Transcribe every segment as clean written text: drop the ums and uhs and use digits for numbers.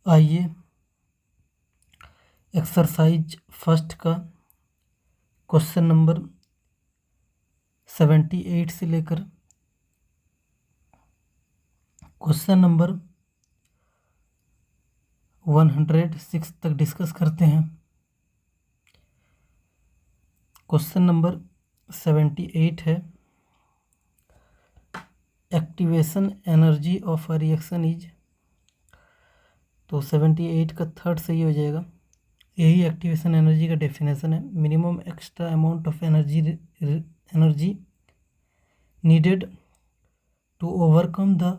आइए exercise first का question number 78 से लेकर क्वेश्चन नंबर 106 तक डिस्कस करते हैं। क्वेश्चन नंबर 78 है, activation energy of a reaction is. तो 78 का थर्ड सही हो जाएगा। यही एक्टिवेशन एनर्जी का डेफिनेशन है, minimum extra amount of energy needed to overcome the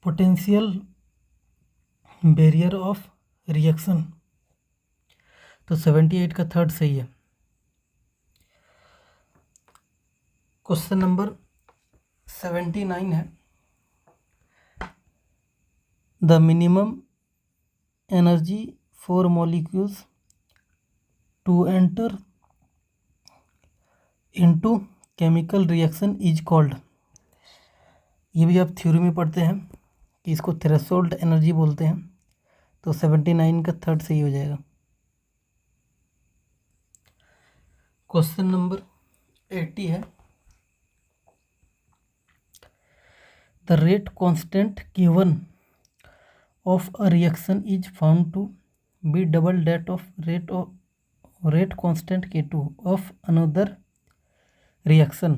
potential barrier of reaction. तो 78 का थर्ड सही है। क्वेश्चन नंबर 79 है, the minimum energy for molecules to enter into chemical reaction is called. ये भी आप थ्योरी में पढ़ते हैं कि इसको थ्रेशोल्ड एनर्जी बोलते हैं। तो 79 का थर्ड सही हो जाएगा। क्वेश्चन नंबर 80 है, the rate constant K1 of a reaction is found to be double that of rate constant K2 of another reaction.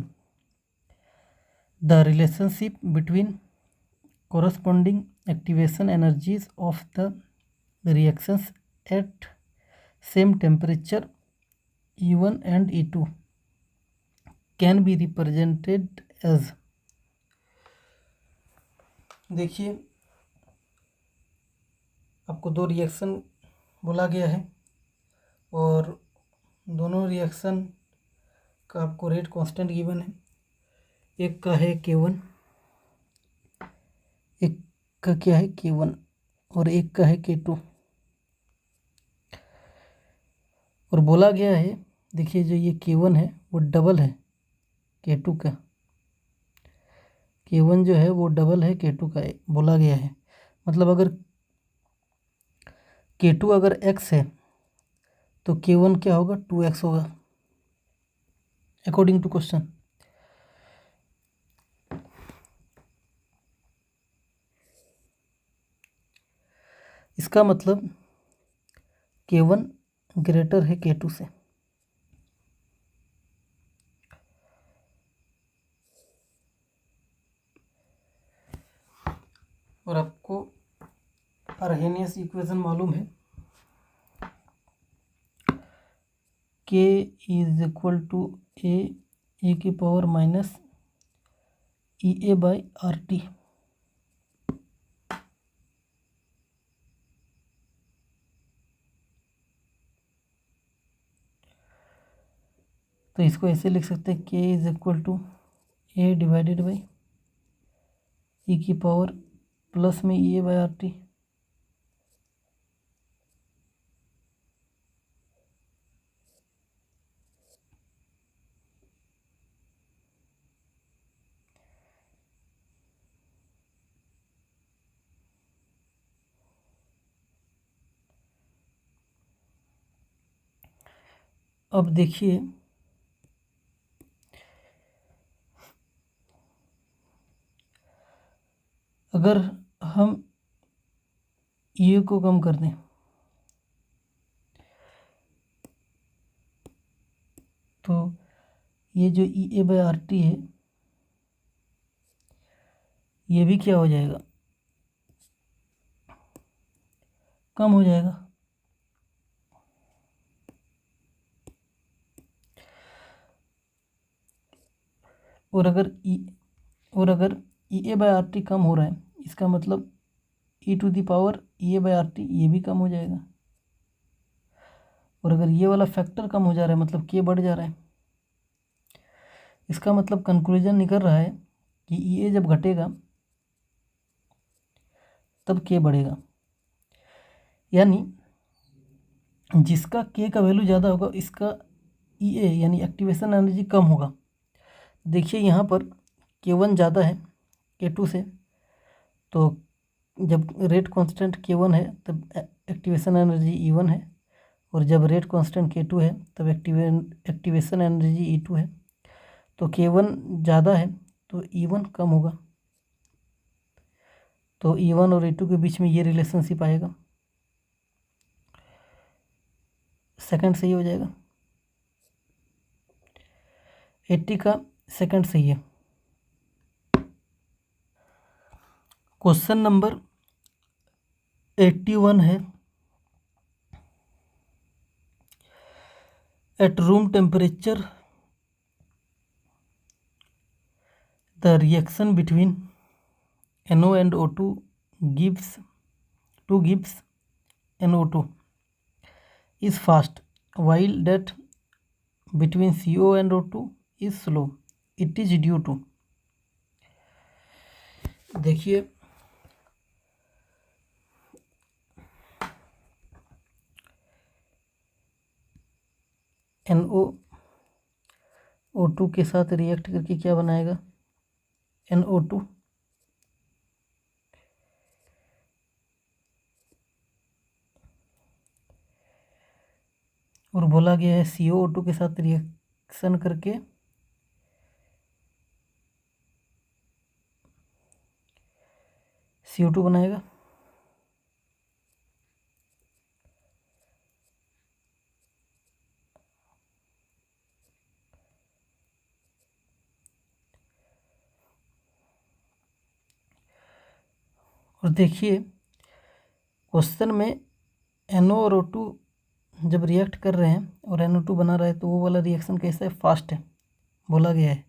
The relationship between corresponding activation energies of the reactions at same temperature E1 and E2 can be represented as। देखिए, आपको दो reaction बोला गया है और दोनों reaction का आपको रेट कांस्टेंट गिवन है। एक का है K1, एक का क्या है K1 और एक का है K2। और बोला गया है, देखिए जो ये K1 है वो डबल है K2 का। K1 जो है वो डबल है K2 का बोला गया है। मतलब अगर K2 अगर x है तो K1 क्या होगा, 2x होगा अकॉर्डिंग टू क्वेश्चन। इसका मतलब K1 ग्रेटर है K2 से। और आपको अर्हेनियस इक्वेशन मालूम है, K is equal to A की power minus EA by RT। तो इसको ऐसे लिख सकते हैं, K is equal to A divided by E की पावर प्लस में EA बाई RT। अब देखिए, अगर हम ये को कम कर दें तो ये जो EA बाई RT है ये भी क्या हो जाएगा, कम हो जाएगा। और अगर EA बाई RT कम हो रहा है, इसका मतलब E to the power EA by RT ये भी कम हो जाएगा। और अगर ये वाला फैक्टर कम हो जा रहा है मतलब K बढ़ जा रहा है, इसका मतलब कंक्लूजन निकल रहा है कि EA जब घटेगा तब K बढ़ेगा। यानी जिसका K का वैल्यू ज़्यादा होगा इसका EA यानी एक्टिवेशन एनर्जी कम होगा। देखिए यहाँ पर K1 ज़्यादा है K2 से, तो जब रेट कांस्टेंट K1 है तब एक्टिवेशन एनर्जी E1 है, और जब रेट कांस्टेंट K2 है तब एक्टिवेशन एनर्जी E2 है। तो K1 ज़्यादा है तो E1 कम होगा, तो E1 और E2 के बीच में ये रिलेशनशिप आएगा। सेकंड सही हो जाएगा, 80 का सेकंड सही है। क्वेश्चन नंबर 81 है, at room temperature the reaction between NO and O2 gives NO2 is fast, while that between CO and O2 is slow. It is due to, देखिए NOO2 के साथ रिएक्ट करके क्या बनाएगा, NO2, और बोला गया है COO2 के साथ रिएक्शन करके CO2 बनाएगा। और देखिए क्वेश्चन में NO और O2 जब रिएक्ट कर रहे हैं और NO2 बना रहा है तो वो वाला रिएक्शन कैसा है, फास्ट है, बोला गया है।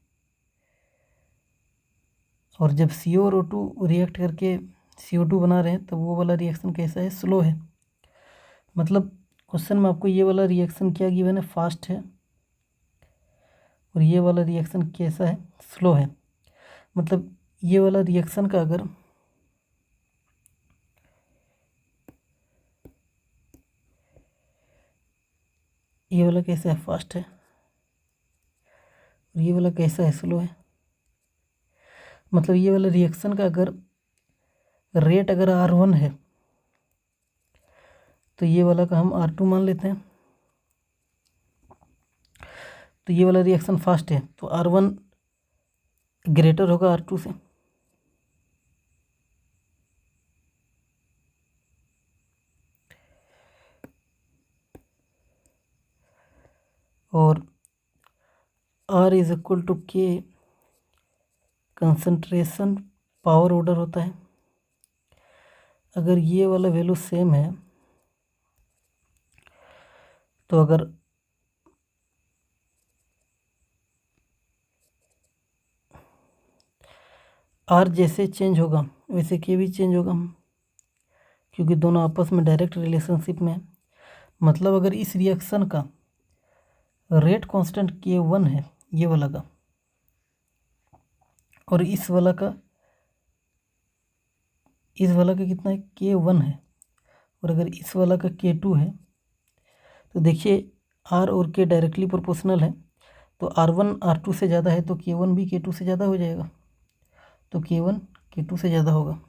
और जब CO और O2 रिएक्ट करके CO2 बना रहे हैं तो वो वाला रिएक्शन कैसा है, स्लो है। मतलब क्वेश्चन में आपको ये वाला रिएक्शन क्या गिवन है, फास्ट है, और ये वाला रिएक्शन कैसा है, स्लो है। मतलब ये वाला रिएक्शन का अगर ये वाला कैसा है, फास्ट है, और ये वाला कैसा है, स्लो है। मतलब ये वाला रिएक्शन का अगर रेट अगर R1 है तो ये वाला का हम R2 मान लेते हैं। तो ये वाला रिएक्शन फास्ट है तो R1 ग्रेटर होगा R2 से। और R is equal to K concentration power order होता है। अगर ये वाला वैल्यू सेम है तो अगर R जैसे चेंज होगा वैसे K भी चेंज होगा, क्योंकि दोनों आपस में डायरेक्ट रिलेशनशिप में है। मतलब अगर इस रिएक्शन का रेट कांस्टेंट K1 है ये वाला का, और इस वाला का कितना है, K1 है, और अगर इस वाला का K2 है तो देखिए R और K डायरेक्टली प्रोपोर्शनल है। तो R1 R2 से ज़्यादा है तो K1 भी K2 से ज़्यादा हो जाएगा, तो K1 K2 से ज़्यादा होगा।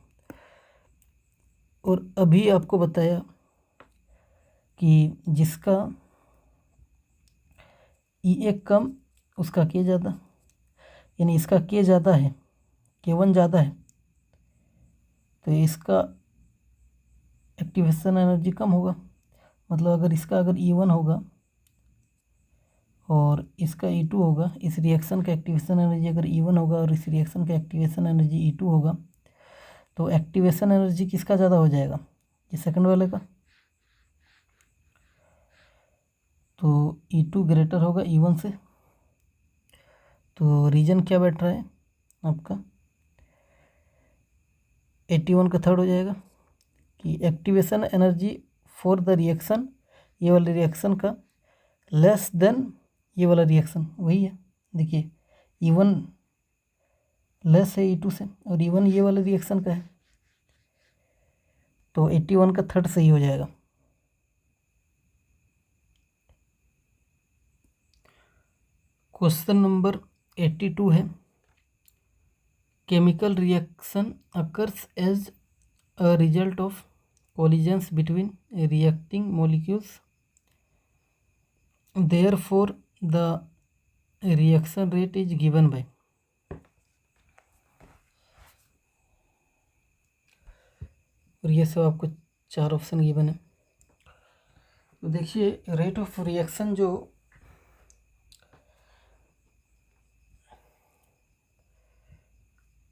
और अभी आपको बताया कि जिसका E1 कम उसका K ज़्यादा, यानी इसका K ज़्यादा है, K1 ज़्यादा है, तो इसका एक्टिवेशन एनर्जी कम होगा। मतलब अगर इसका अगर E1 होगा और इसका E2 होगा, इस रिएक्शन का एक्टिवेशन एनर्जी अगर E1 होगा और इस रिएक्शन का एक्टिवेशन एनर्जी E2 होगा, तो एक्टिवेशन एनर्जी किसका ज़्यादा हो जाएगा, ये सेकंड वाले का। तो E2 ग्रेटर होगा E1 से। तो रीजन क्या बैठ रहा है आपका, 81 का थर्ड हो जाएगा कि activation energy for the reaction, ये वाले रिएक्शन का लेस देन ये वाला रिएक्शन, वही है। देखिए E1 लेस है E2 से और E1 ये वाले रिएक्शन का है, तो 81 का थर्ड सही हो जाएगा। क्वेश्चन नंबर 82 है, chemical reaction occurs as a result of collisions between reacting molecules. Therefore the reaction rate is given by, और ये सब आपको 4 ऑप्शन गिवन है। तो देखिए रेट ऑफ रिएक्शन जो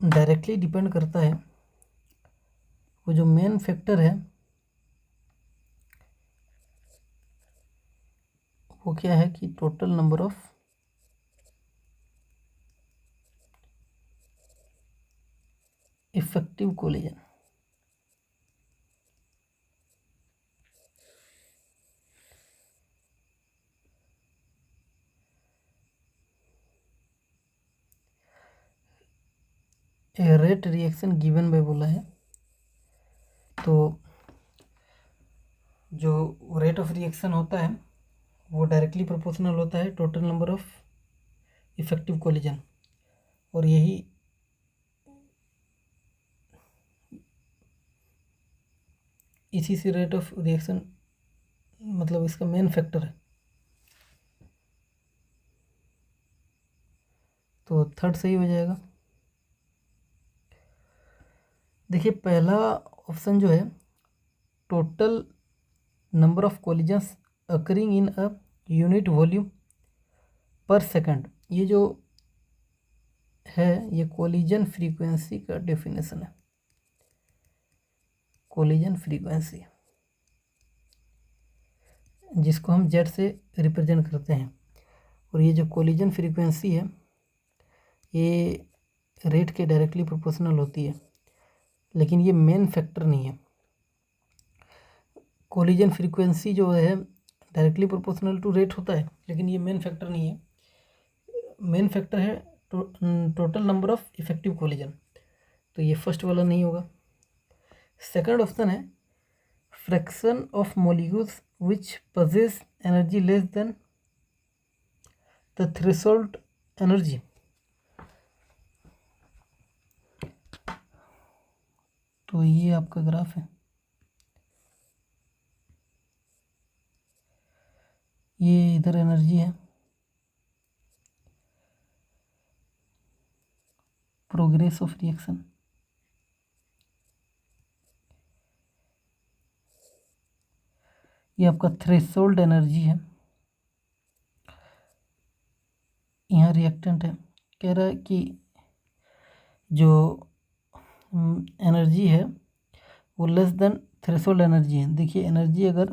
डायरेक्टली डिपेंड करता है, वो जो मेन फैक्टर है वो क्या है कि total number of effective collision. Rate reaction given by बोला है, तो जो रेट ऑफ रिएक्शन होता है वो डायरेक्टली प्रोपोर्शनल होता है total number of effective collision, और यही इसी से रेट ऑफ रिएक्शन मतलब इसका मेन फैक्टर है। तो थर्ड सही हो जाएगा। देखिए पहला ऑप्शन जो है total number of collisions occurring in a unit volume पर सेकंड, ये जो है ये कोलिजन फ्रीक्वेंसी का डेफिनेशन है। कोलिजन फ्रीक्वेंसी जिसको हम जेड से रिप्रेजेंट करते हैं, और ये जो कोलिजन फ्रीक्वेंसी है ये रेट के डायरेक्टली प्रोपोर्शनल होती है, लेकिन ये मेन फैक्टर नहीं है। कोलिजन फ्रीक्वेंसी जो है डायरेक्टली प्रोपोर्शनल टू रेट होता है, लेकिन ये मेन फैक्टर नहीं है। मेन फैक्टर है total number of effective collision, तो ये फर्स्ट वाला नहीं होगा। सेकंड ऑप्शन है fraction of molecules which possess energy less than the threshold energy. तो ये आपका ग्राफ है, ये इधर एनर्जी है, प्रोग्रेस ऑफ रिएक्शन, ये आपका थ्रेशोल्ड एनर्जी है, यहाँ रिएक्टेंट है। कह रहा है कि जो एनर्जी है वो लेस देन थ्रेशोल्ड एनर्जी है। देखिए एनर्जी अगर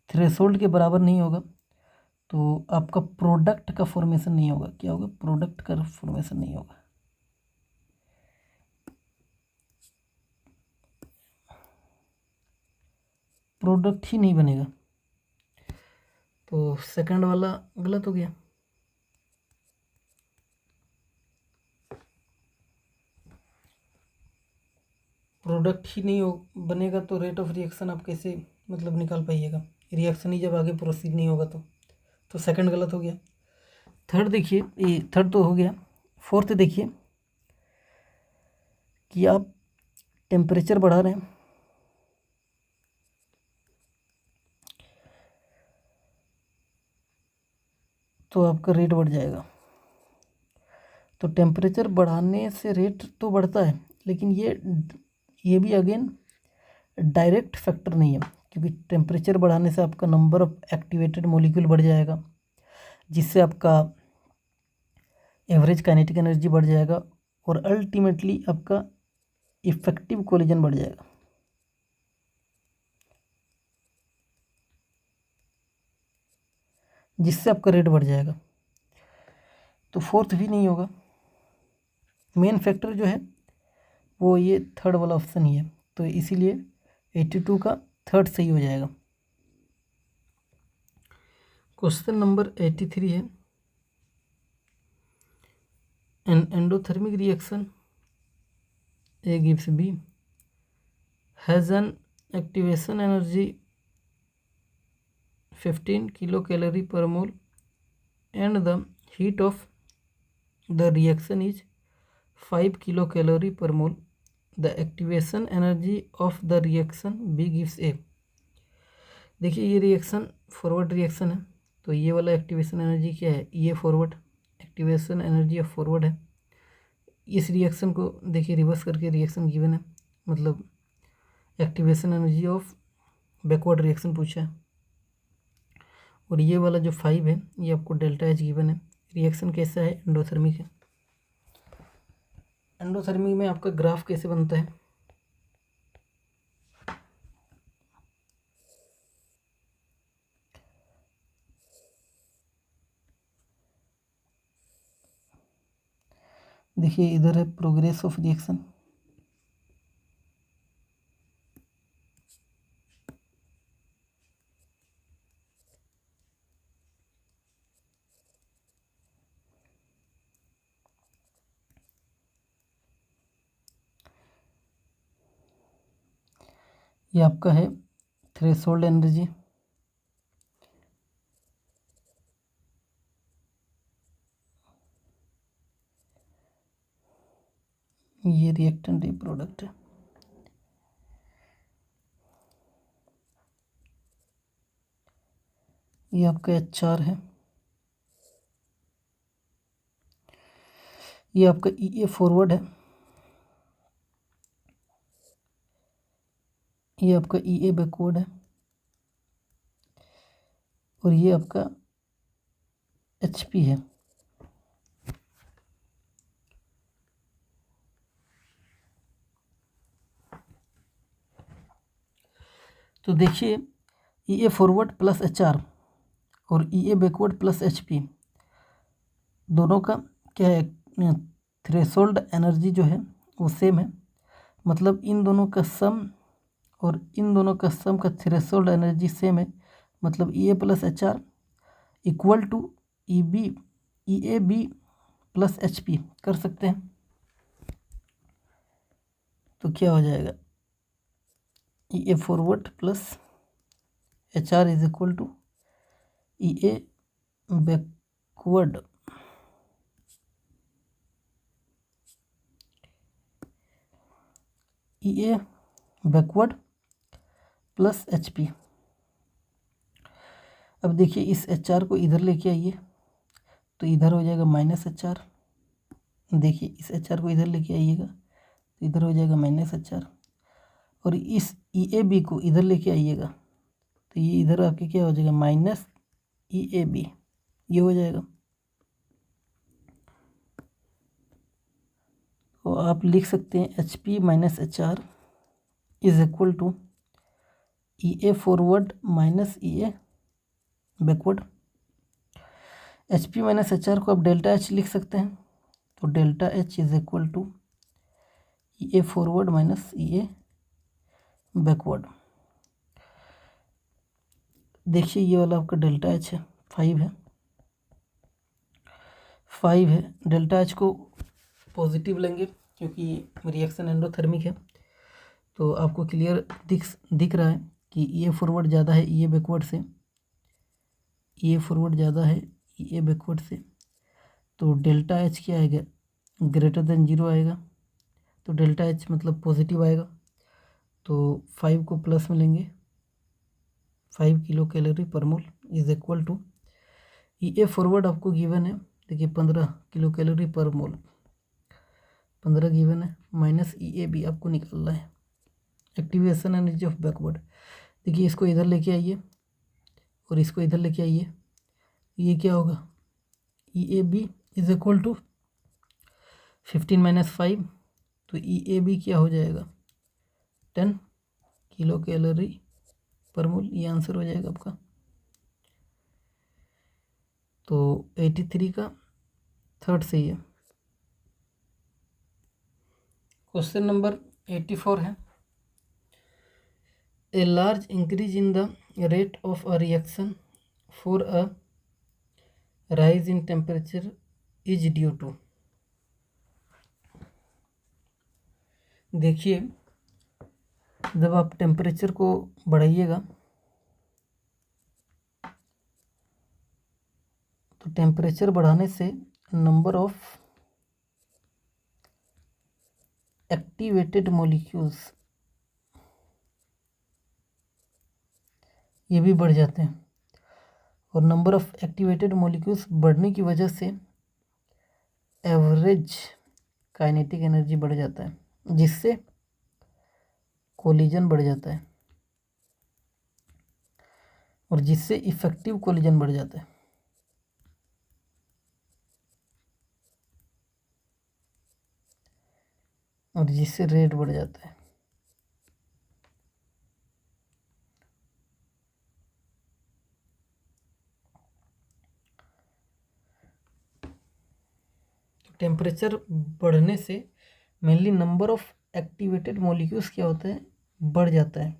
थ्रेशोल्ड के बराबर नहीं होगा तो आपका प्रोडक्ट का फॉर्मेशन नहीं होगा। क्या होगा? प्रोडक्ट का फॉर्मेशन नहीं होगा। प्रोडक्ट ही नहीं बनेगा। तो सेकंड वाला गलत हो गया। प्रोडक्ट ही नहीं हो बनेगा तो रेट ऑफ रिएक्शन आप कैसे मतलब निकाल पाइएगा? रिएक्शन ही जब आगे प्रोसीड नहीं होगा तो सेकंड गलत हो गया। थर्ड देखिए, ये थर्ड तो हो गया। फोर्थ देखिए कि आप टेम्परेचर बढ़ा रहे हैं तो आपका रेट बढ़ जाएगा। तो टेम्परेचर बढ़ाने से रेट तो बढ़ता है, लेकिन ये भी अगेन डायरेक्ट फैक्टर नहीं है, क्योंकि टेम्परेचर बढ़ाने से आपका नंबर ऑफ एक्टिवेटेड मॉलिक्यूल बढ़ जाएगा, जिससे आपका एवरेज काइनेटिक एनर्जी बढ़ जाएगा और अल्टीमेटली आपका इफेक्टिव कोलिजन बढ़ जाएगा। जिससे आपका रेट बढ़ जाएगा। तो फोर्थ भी नहीं होगा। मेन फैक्टर जो है वो ये थर्ड वाला ऑप्शन ही है, तो इसीलिए 82 का थर्ड सही हो जाएगा। क्वेश्चन नंबर 83 है, N endothermic reaction A gives B has an activation energy 15 kilocalorie per mole and the heat of the reaction is 5 kilocalorie per mole. The activation energy of the reaction B gives A. देखिए ये reaction forward reaction है, तो ये वाला activation energy क्या है, ये forward activation energy of forward है। इस रिएक्शन को देखिए रिवर्स करके रिएक्शन गिवन है, मतलब activation energy of backward reaction पूछा है। और ये वाला जो 5 है ये आपको डेल्टा एच गिवन है। रिएक्शन कैसा है, एंडोथर्मिक है। एंडोथर्मिक में आपका ग्राफ कैसे बनता है, देखिए इधर है प्रोग्रेस ऑफ रिएक्शन, ये आपका है थ्रेशोल्ड एनर्जी, ये रिएक्टेंट ये प्रोडक्ट है। ये आपका HR है, ये आपका EA फॉरवर्ड है, ये आपका EA बैकवर्ड है, और ये आपका HP है। तो देखिए EA फॉरवर्ड प्लस HR और EA बैकवर्ड प्लस HP दोनों का क्या है, थ्रेशोल्ड एनर्जी जो है वो सेम है, मतलब इन दोनों का सम और इन दोनों का सम का थ्रेशोल्ड एनर्जी सेम है, मतलब EA plus HR equal to EAB plus HP कर सकते हैं। तो क्या हो जाएगा, EA forward plus HR is equal to EA backward plus HP। अब देखिए इस HR को इधर लेके आइए तो इधर हो जाएगा माइनस HR। देखिए इस HR को इधर लेके आइएगा तो इधर हो जाएगा माइनस HR, और इस EAB को इधर लेके आइएगा तो ये इधर आके क्या हो जाएगा, माइनस EAB, ये हो जाएगा। तो आप लिख सकते हैं HP minus HR is equal to EA forward minus EA backward. HP minus HR को आप डेल्टा H लिख सकते हैं, तो delta H is equal to EA forward minus EA backward. देखिए ये वाला आपका डेल्टा H है, 5 है, 5 है। डेल्टा H को पॉजिटिव लेंगे क्योंकि रिएक्शन एंडोथर्मिक है, तो आपको क्लियर दिख रहा है कि EA फॉरवर्ड ज़्यादा है EA बैकवर्ड से, EA फॉरवर्ड ज़्यादा है EA बैकवर्ड से, तो डेल्टा H क्या आएगा, ग्रेटर देन 0 आएगा, तो डेल्टा H मतलब पॉजिटिव आएगा। तो 5 को प्लस में लेंगे, 5 kilo calorie per mole is equal to EA forward आपको गिवन है, देखिए 15 kilo calorie per mole, 15 given है, माइनस EAB आपको निकालना है, एक्टिवेशन एनर्जी ऑफ बैकवर्ड। देखिए इसको इधर लेके आइए और इसको इधर लेके आइए, ये क्या होगा, EAB is equal to 15 minus 5, तो EAB क्या हो जाएगा, 10 किलो कैलोरी पर मोल, ये आंसर हो जाएगा आपका। तो 83 का थर्ड सही है। क्वेश्चन नंबर 84 है, a large increase in the rate of a reaction for a rise in temperature is due to. देखिए जब आप टेम्परेचर को बढ़ाइएगा तो टेम्परेचर बढ़ाने से नंबर ऑफ एक्टिवेटेड मॉलिक्यूल्स ये भी बढ़ जाते हैं, और नंबर ऑफ एक्टिवेटेड मॉलिक्यूल्स बढ़ने की वजह से एवरेज काइनेटिक एनर्जी बढ़ जाता है, जिससे कोलिजन बढ़ जाता है और जिससे इफेक्टिव कोलिजन बढ़ जाता है। और जिससे रेट बढ़ जाता है। तो टेम्परेचर बढ़ने से mainly number of activated molecules क्या होता है, बढ़ जाता है।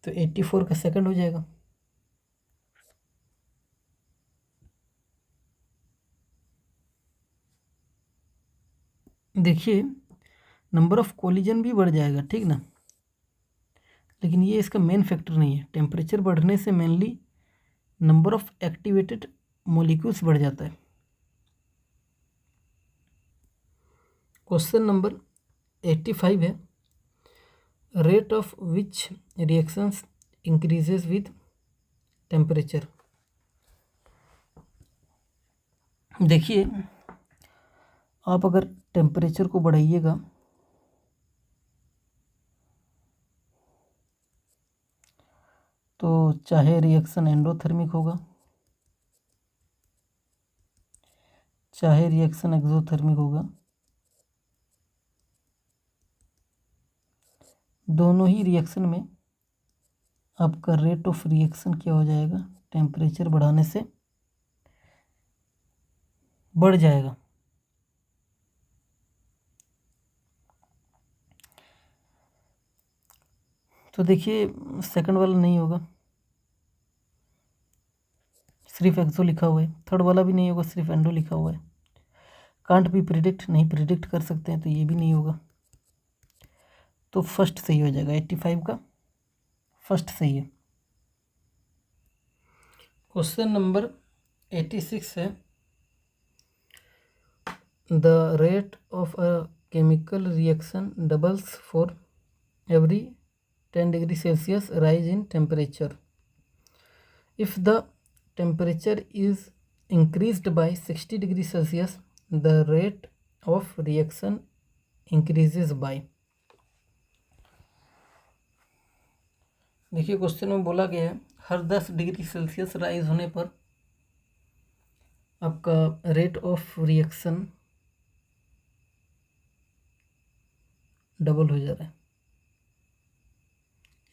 तो 84 का सेकंड हो जाएगा। देखिए नंबर ऑफ कोलिजन भी बढ़ जाएगा, ठीक ना, लेकिन ये इसका मेन फैक्टर नहीं है। टेम्परेचर बढ़ने से mainly number of activated molecules बढ़ जाता है। क्वेश्चन नंबर 85 है, rate of which reactions increases with temperature. देखिए आप अगर टेम्परेचर को बढ़ाइएगा तो चाहे रिएक्शन एंडोथर्मिक होगा चाहे रिएक्शन एक्सोथर्मिक होगा, दोनों ही रिएक्शन में आपका रेट ऑफ रिएक्शन क्या हो जाएगा, टेम्परेचर बढ़ाने से बढ़ जाएगा। तो देखिए सेकंड वाला नहीं होगा, सिर्फ एक्सो लिखा हुआ है। थर्ड वाला भी नहीं होगा, सिर्फ एंडो लिखा हुआ है। कांट भी प्रिडिक्ट, नहीं प्रिडिक्ट कर सकते हैं, तो ये भी नहीं होगा। तो फर्स्ट सही हो जाएगा, 85 का फर्स्ट सही है। क्वेश्चन नंबर 86 है, the rate of a chemical reaction doubles for every 10 degree Celsius rise in temperature if the temperature is increased by 60 degree Celsius, the rate of reaction increases by। देखिए question में बोला गया है हर 10 degree Celsius rise होने पर आपका rate of reaction double हो जा रहा है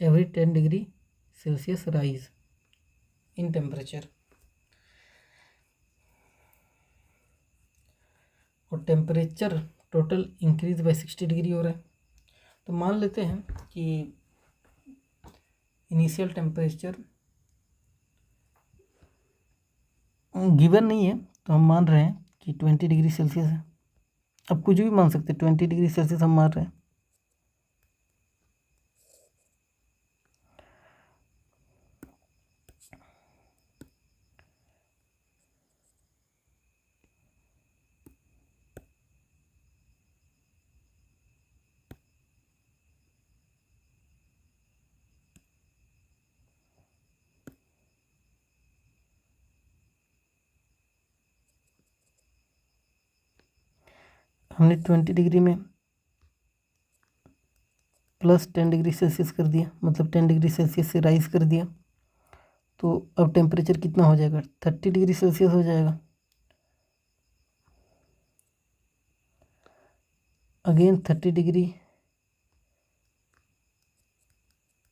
every 10 degree Celsius rise in temperature, और temperature total increase by 60 degree हो रहा है। तो मान लेते हैं कि इनिशियल टेम्परेचर गिवन नहीं है, तो हम मान रहे हैं कि 20 डिग्री सेल्सियस है। अब कुछ भी मान सकते हैं, 20 डिग्री सेल्सियस हम मान रहे हैं। हमने 20 डिग्री में प्लस 10 डिग्री सेल्सियस कर दिया, मतलब 10 डिग्री सेल्सियस से राइज कर दिया। तो अब टेम्परेचर कितना हो जाएगा, 30 डिग्री सेल्सियस हो जाएगा। अगेन 30 डिग्री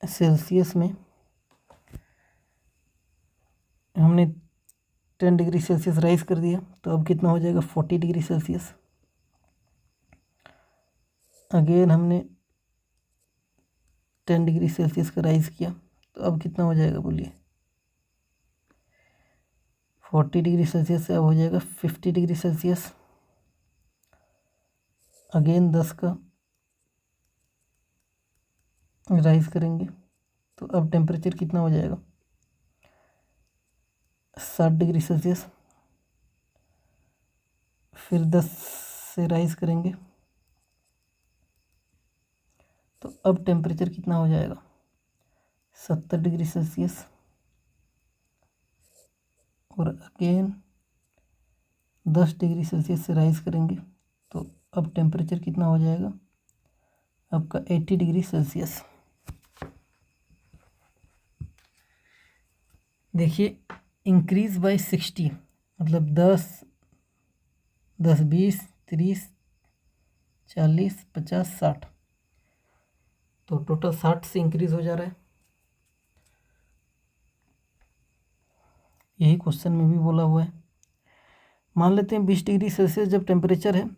सेल्सियस में हमने 10 डिग्री सेल्सियस राइज कर दिया, तो अब कितना हो जाएगा, 40 डिग्री सेल्सियस। अगेन हमने 10 डिग्री सेल्सियस का राइज किया, तो अब कितना हो जाएगा बोलिए, 40 डिग्री सेल्सियस से अब हो जाएगा 50 डिग्री सेल्सियस। अगेन 10 का राइज करेंगे, तो अब टेम्परेचर कितना हो जाएगा, 60 डिग्री सेल्सियस। फिर 10 से राइज करेंगे तो अब टेम्परेचर कितना हो जाएगा 70 डिग्री सेल्सियस। और अगेन 10 डिग्री सेल्सियस से राइज करेंगे तो अब टेम्परेचर कितना हो जाएगा आपका 80 डिग्री सेल्सियस। देखिए इंक्रीज बाय 60 मतलब 10, 10, 20, 30, 40, 50, 60 तो टोटल 60 से इंक्रीज हो जा रहा है। यही क्वेश्चन में भी बोला हुआ है। मान लेते हैं 20 डिग्री सेल्सियस जब टेम्परेचर है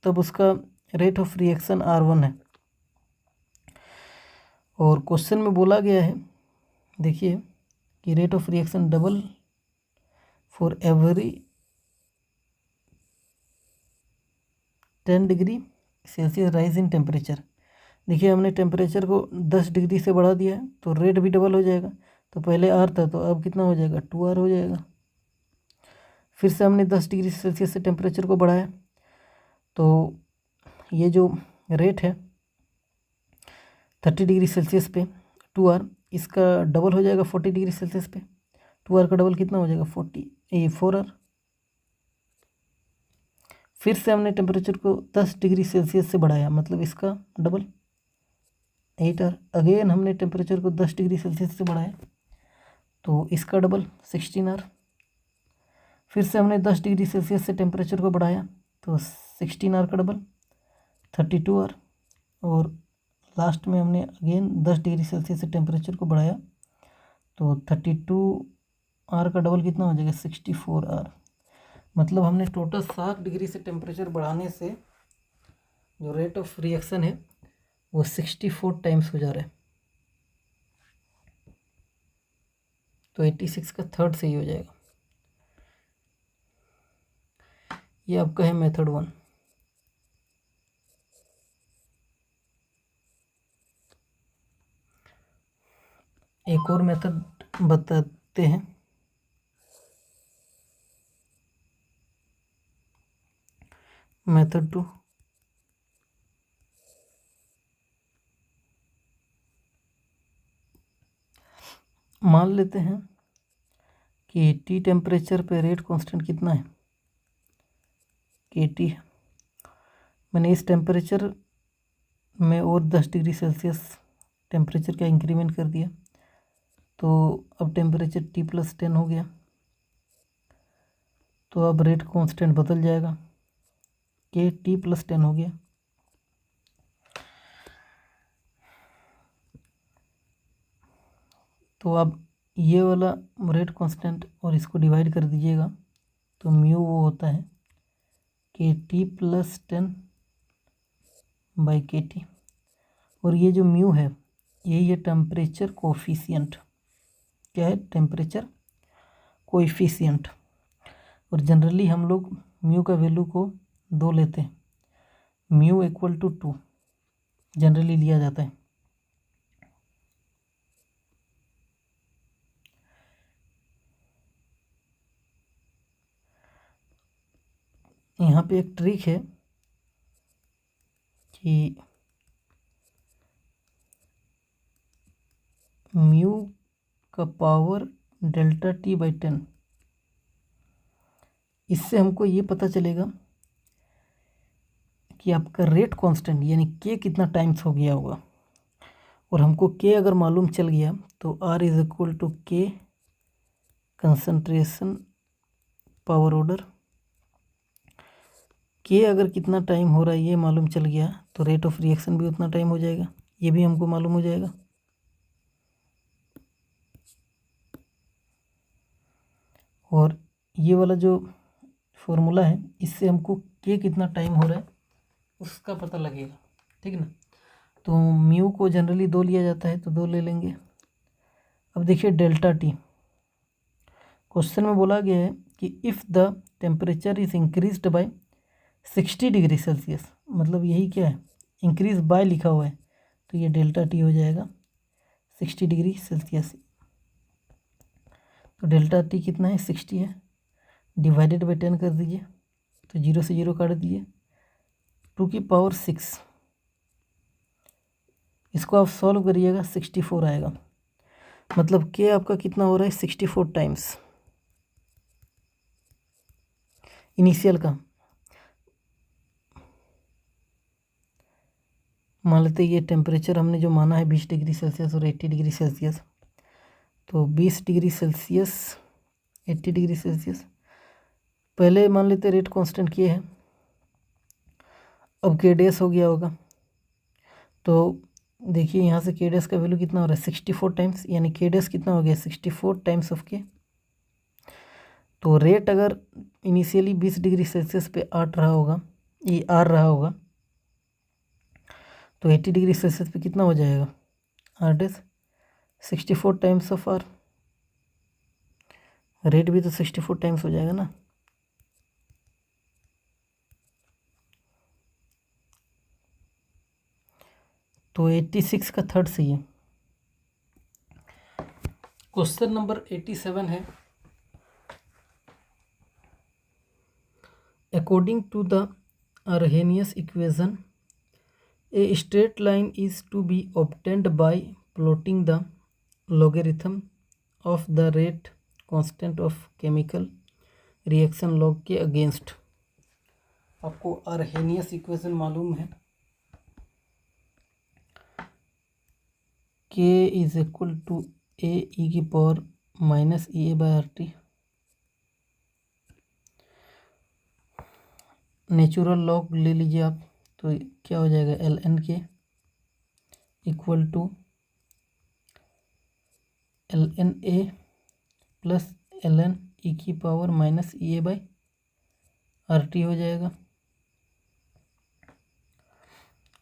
तब उसका रेट ऑफ रिएक्शन R1 है। और क्वेश्चन में बोला गया है देखिए कि rate of reaction double for every 10 degree Celsius rise in temperature. देखिए हमने टेम्परेचर को 10 डिग्री से बढ़ा दिया है तो रेट भी डबल हो जाएगा। तो पहले R था तो अब कितना हो जाएगा 2R हो जाएगा। फिर से हमने 10 डिग्री सेल्सियस से टेम्परेचर को बढ़ाया तो ये जो रेट है 30 डिग्री सेल्सियस पे 2R, इसका डबल हो जाएगा 40 डिग्री सेल्सियस पे। 2R का डबल कितना हो जाएगा 4R। फिर से हमने टेम्परेचर को 10 डिग्री सेल्सियस से बढ़ाया मतलब इसका डबल 8R। अगेन हमने टेम्परेचर को 10 डिग्री सेल्सियस से बढ़ाया तो इसका डबल 16R। फिर से हमने 10 डिग्री सेल्सियस से टेम्परेचर को बढ़ाया तो 16R का डबल 32R। और लास्ट में हमने अगेन 10 डिग्री सेल्सियस से टेम्परेचर को बढ़ाया तो 32R का डबल कितना हो जाएगा 64R। मतलब हमने टोटल 7 डिग्री से टेम्परेचर बढ़ाने से जो रेट ऑफ रिएक्शन है वो 64 टाइम्स हो जा रहा है। तो 86 का थर्ड सही हो जाएगा। ये आपका है मेथड 1। एक और मेथड बताते हैं। मेथड 2। मान लेते हैं कि T टेम्परेचर पे रेट कांस्टेंट कितना है KT है। मैंने इस टेम्परेचर में और 10 डिग्री सेल्सियस टेम्परेचर का इंक्रीमेंट कर दिया तो अब टेम्परेचर T+10 हो गया। तो अब रेट कांस्टेंट बदल जाएगा KT+10 हो गया। तो अब ये वाला रेट कांस्टेंट और इसको डिवाइड कर दीजिएगा तो म्यू वो होता है KT+10/KT। और ये जो म्यू है यही है टेम्परेचर कोफिशिएंट। क्या है टेम्परेचर कोएफिशिएंट। और जनरली हम लोग म्यू का वैल्यू को 2 लेते हैं। म्यू इक्वल टू 2 जनरली लिया जाता है। यहाँ पे एक ट्रिक है कि म्यू का पावर ΔT/10। इससे हमको ये पता चलेगा कि आपका रेट कांस्टेंट यानी के कितना टाइम्स हो गया होगा। और हमको के अगर मालूम चल गया तो R इज इक्वल टू के कंसंट्रेशन पावर ऑर्डर। के अगर कितना टाइम हो रहा है ये मालूम चल गया तो रेट ऑफ रिएक्शन भी उतना टाइम हो जाएगा, ये भी हमको मालूम हो जाएगा। और ये वाला जो फॉर्मूला है इससे हमको के कितना टाइम हो रहा है उसका पता लगेगा, ठीक ना। तो म्यू को जनरली 2 लिया जाता है तो 2 ले लेंगे। अब देखिए ΔT क्वेश्चन में बोला गया है कि if the temperature is increased by 60 degree Celsius, मतलब यही क्या है इंक्रीज बाय लिखा हुआ है तो ये ΔT हो जाएगा 60 डिग्री सेल्सियस। तो ΔT कितना है 60 है, डिवाइडेड बाय 10 कर दीजिए तो 0 से 0 काट दिए, 2 की पावर 6, इसको आप सॉल्व करिएगा 64 आएगा। मतलब के आपका कितना हो रहा है 64 टाइम्स इनिशियल का। मान लेते ये टेम्परेचर हमने जो माना है 20 डिग्री सेल्सियस और 80 डिग्री सेल्सियस, तो 20 डिग्री सेल्सियस 80 डिग्री सेल्सियस, पहले मान लेते रेट कांस्टेंट किए हैं, अब के डेस हो गया होगा। तो देखिए यहाँ से के डेस का वैल्यू कितना हो रहा है 64 टाइम्स, यानी के डेस कितना हो गया 64 टाइम्स ऑफ के। तो रेट अगर इनिशियली 20 डिग्री सेल्सियस पे आठ रहा होगा, ये आर रहा होगा, तो 80 डिग्री सेल्सियस पे कितना हो जाएगा आर डेस 64 टाइम्स ऑफ आर, रेट भी तो 64 टाइम्स हो जाएगा ना। तो 86 का थर्ड सही है। क्वेश्चन नंबर 87 है, according to the Arrhenius equation a straight line is to be obtained by plotting the logarithm of the rate constant of chemical reaction log k against. आपको अर्हेनियस इक्वेशन मालूम है, k is equal to a e की power minus E a by r t. Natural log ले लीजिए आप, तो क्या हो जाएगा l N k equal to l N a plus L N E की power minus E A by R T हो जाएगा।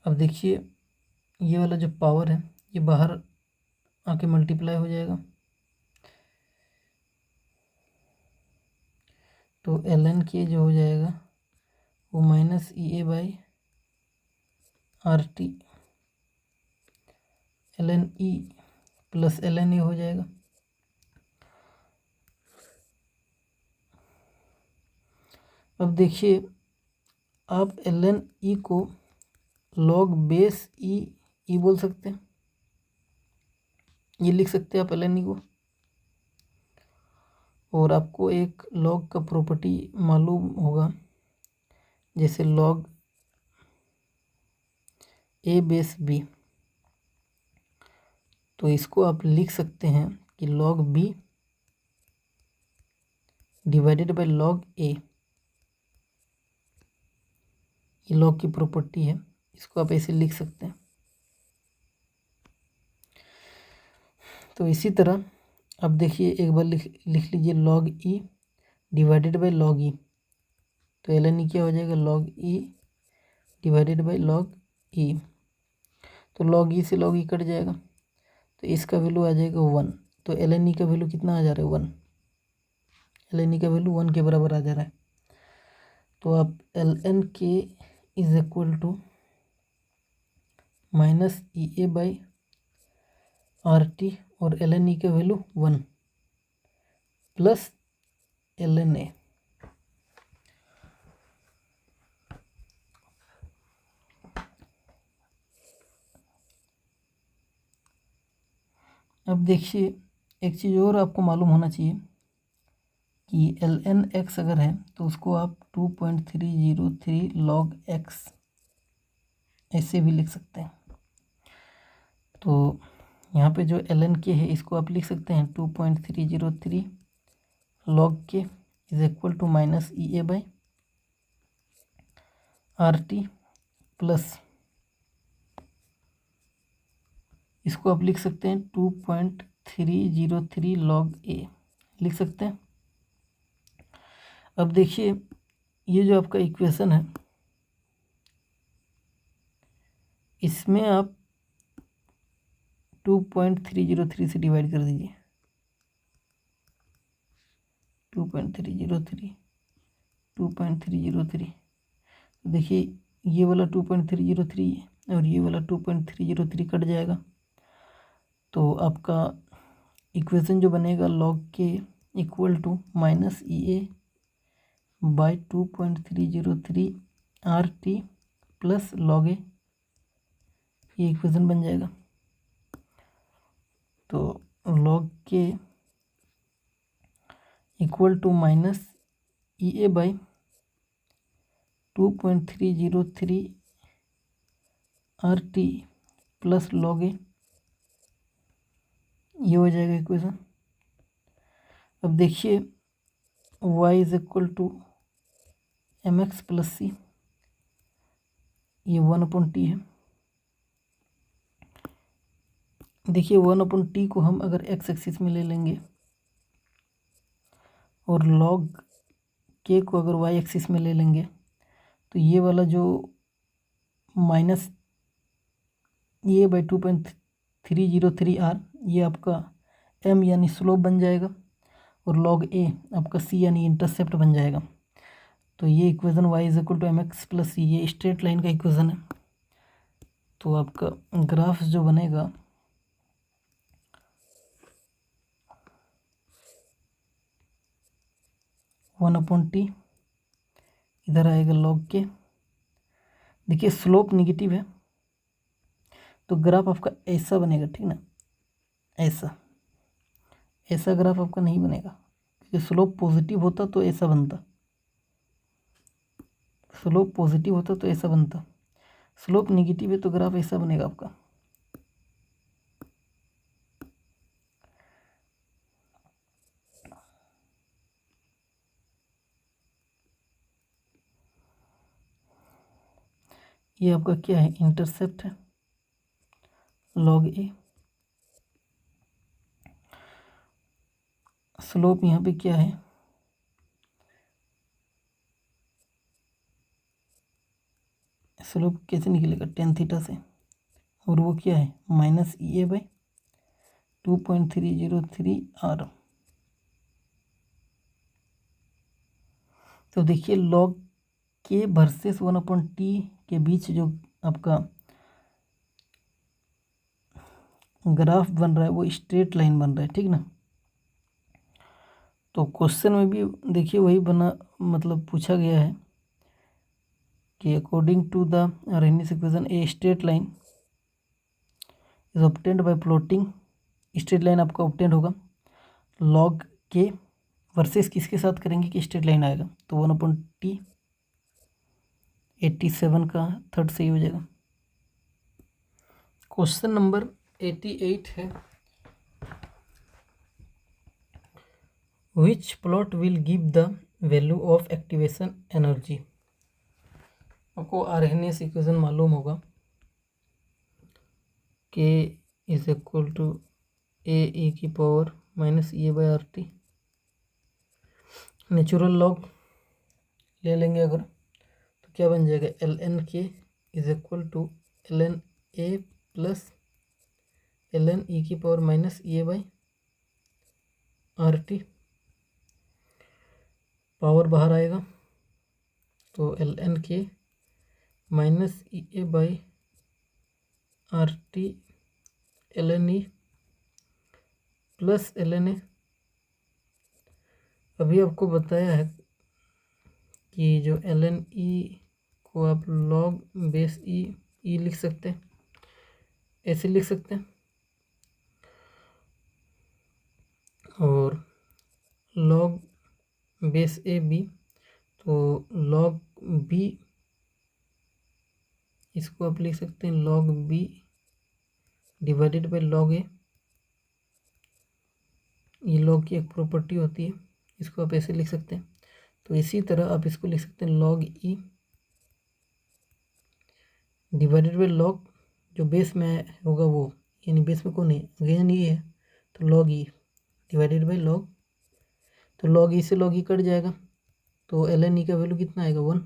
अब देखिए ये वाला जो पावर है ये बाहर आके मल्टीप्लाई हो जाएगा, तो एल एन के जो हो जाएगा वो minus E A by R T L N E plus L N A हो जाएगा। अब देखिए आप एल एन ई को लॉग बेस ई बोल सकते हैं, ये लिख सकते हैं आप एल एन ई को। और आपको एक लॉग का प्रॉपर्टी मालूम होगा, जैसे लॉग ए बेस बी, तो इसको आप लिख सकते हैं कि log b divided by log a, ये लॉग की प्रॉपर्टी है, इसको आप ऐसे लिख सकते हैं। तो इसी तरह अब देखिए एक बार लिख लीजिए log e divided by log e, तो एल एन ई क्या हो जाएगा log e divided by log e, तो लॉग ई से लॉग ई कट जाएगा, तो इसका वैल्यू आ जाएगा 1। तो एल एन ई का वैल्यू कितना आ जा रहा है 1, एल एन ई का वैल्यू 1 के बराबर आ जा रहा है। तो आप L N K is equal to minus E A by R T और एल एन ई का value 1 plus L N A. अब देखिए एक चीज़ और आपको मालूम होना चाहिए कि एल एन एक्स अगर है तो उसको आप 2.303 लॉग एक्स ऐसे भी लिख सकते हैं। तो यहाँ पे जो एल एन के है इसको आप लिख सकते हैं 2.303 log K is equal to minus E A by R T plus इसको आप लिख सकते हैं 2.303 लॉग ए लिख सकते हैं। अब देखिए ये जो आपका इक्वेशन है इसमें आप 2.303 से डिवाइड कर दीजिए, 2.303 देखिए ये वाला 2.303 और ये वाला 2.303 कट जाएगा, तो आपका इक्वेशन जो बनेगा log K equal to minus E A by 2.303 RT plus log A, ये इक्वेशन बन जाएगा। तो log K equal to minus EA by 2.303 RT plus log A, ये हो जाएगा इक्वेशन। अब देखिए y is equal to mx plus C, ये 1/t है। देखिए 1/t को हम अगर x एक्सिस में ले लेंगे और log k को अगर y एक्सिस में ले लेंगे तो ये वाला जो माइनस ये बाई 2.303 R, ये आपका m यानी स्लोप बन जाएगा और log a आपका c यानी इंटरसेप्ट बन जाएगा। तो ये equation y is equal to mx plus C, ये स्ट्रेट लाइन का इक्वेशन है। तो आपका ग्राफ जो बनेगा वन अपॉन टी, इधर आएगा log के। देखिए स्लोप निगेटिव है तो ग्राफ आपका ऐसा बनेगा, ठीक ना, ऐसा ऐसा ग्राफ आपका नहीं बनेगा क्योंकि स्लोप पॉजिटिव होता तो ऐसा बनता, स्लोप पॉजिटिव होता तो ऐसा बनता, स्लोप निगेटिव है तो ग्राफ ऐसा बनेगा आपका। ये आपका क्या है, इंटरसेप्ट है log A, स्लोप यहाँ पे क्या है, स्लोप कैसे निकलेगा, tan थीटा से, और वो क्या है माइनस EA बाई 2.303 R। तो देखिए log K वर्सेस 1/t के बीच जो आपका ग्राफ बन रहा है वो स्ट्रेट लाइन बन रहा है, ठीक ना। तो क्वेश्चन में भी देखिए वही बना, मतलब पूछा गया है कि according to the Arrhenius equation a straight line is obtained by plotting, straight line आपका ऑब्टेन्ड होगा log के वर्सेस किसके साथ करेंगे कि स्ट्रेट लाइन आएगा, तो 1/t 87 का थर्ड सही हो जाएगा। क्वेश्चन नंबर 88 है, which plot will give the value of activation energy. आपको आर्हेनियस इक्वेशन मालूम होगा, k is equal to A की power minus A by RT, natural log ले लेंगे अगर तो क्या बन जाएगा, ln k is equal to ln a plus ln e की power minus A by RT, power बाहर आएगा तो ln k minus A by RT ln e plus ln a। अभी आपको बताया है कि जो ln e को आप log बेस e लिख सकते हैं, ऐसे लिख सकते हैं, और log बेस a b, तो log b इसको आप लिख सकते हैं log b divided by log a, ये log की एक प्रॉपर्टी होती है, इसको आप ऐसे लिख सकते हैं। तो इसी तरह आप इसको लिख सकते हैं log e divided by log जो बेस में होगा वो, यानी बेस में कौन है, अगेन ये है, तो log e divided by log, तो log e से log e कट जाएगा तो ln e का वैल्यू कितना आएगा 1,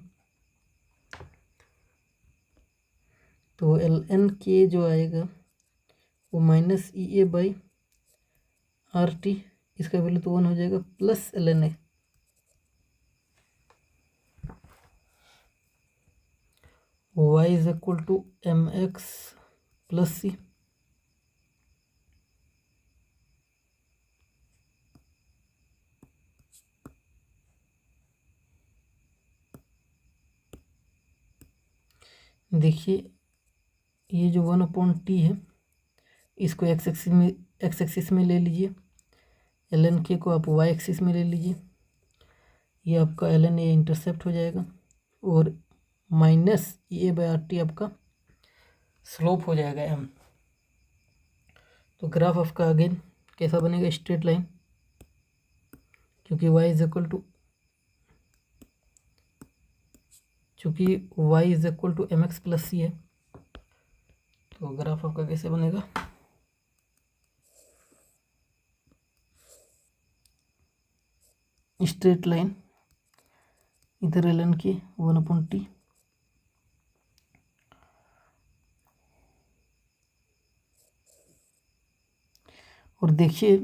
तो ln k जो आएगा वो माइनस EA बाई RT, इसका वैल्यू तो 1 हो जाएगा, plus ln a, y is equal to mx plus C. देखिए ये जो 1/t है इसको एक्स एक्सिस में ले लीजिए, ln k को आप y एक्सिस में ले लीजिए, ये आपका ln a इंटरसेप्ट हो जाएगा और माइनस EA/RT आपका स्लोप हो जाएगा m। तो ग्राफ आपका अगेन कैसा बनेगा, स्ट्रेट लाइन, क्योंकि y is equal to mx plus c है। तो ग्राफ आपका कैसे बनेगा, स्ट्रेट लाइन, इधर ln k 1/t और देखिए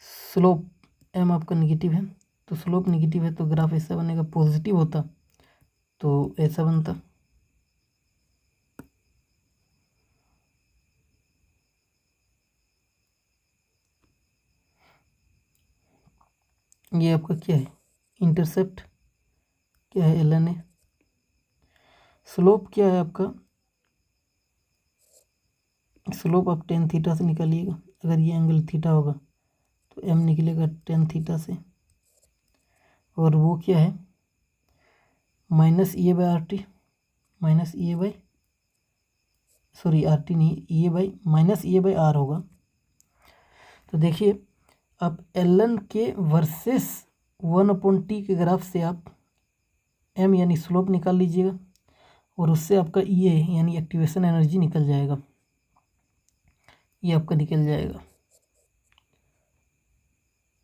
स्लोप m आपका निगेटिव है, तो स्लोप निगेटिव है तो ग्राफ ऐसा बनेगा, पॉजिटिव होता तो ऐसा बनता। ये आपका क्या है, इंटरसेप्ट क्या है, ln a, स्लोप क्या है आपका, स्लोप आप tan थीटा से निकालिएगा, अगर ये एंगल थीटा होगा तो m निकलेगा tan थीटा से, और वो क्या है माइनस EA/RT, माइनस RT नहीं, माइनस EA/R होगा। तो देखिए आप ln के वर्सेस 1/t के ग्राफ से आप m यानी स्लोप निकाल लीजिएगा और उससे आपका EA यानी एक्टिवेशन एनर्जी निकल जाएगा, ये आपका निकल जाएगा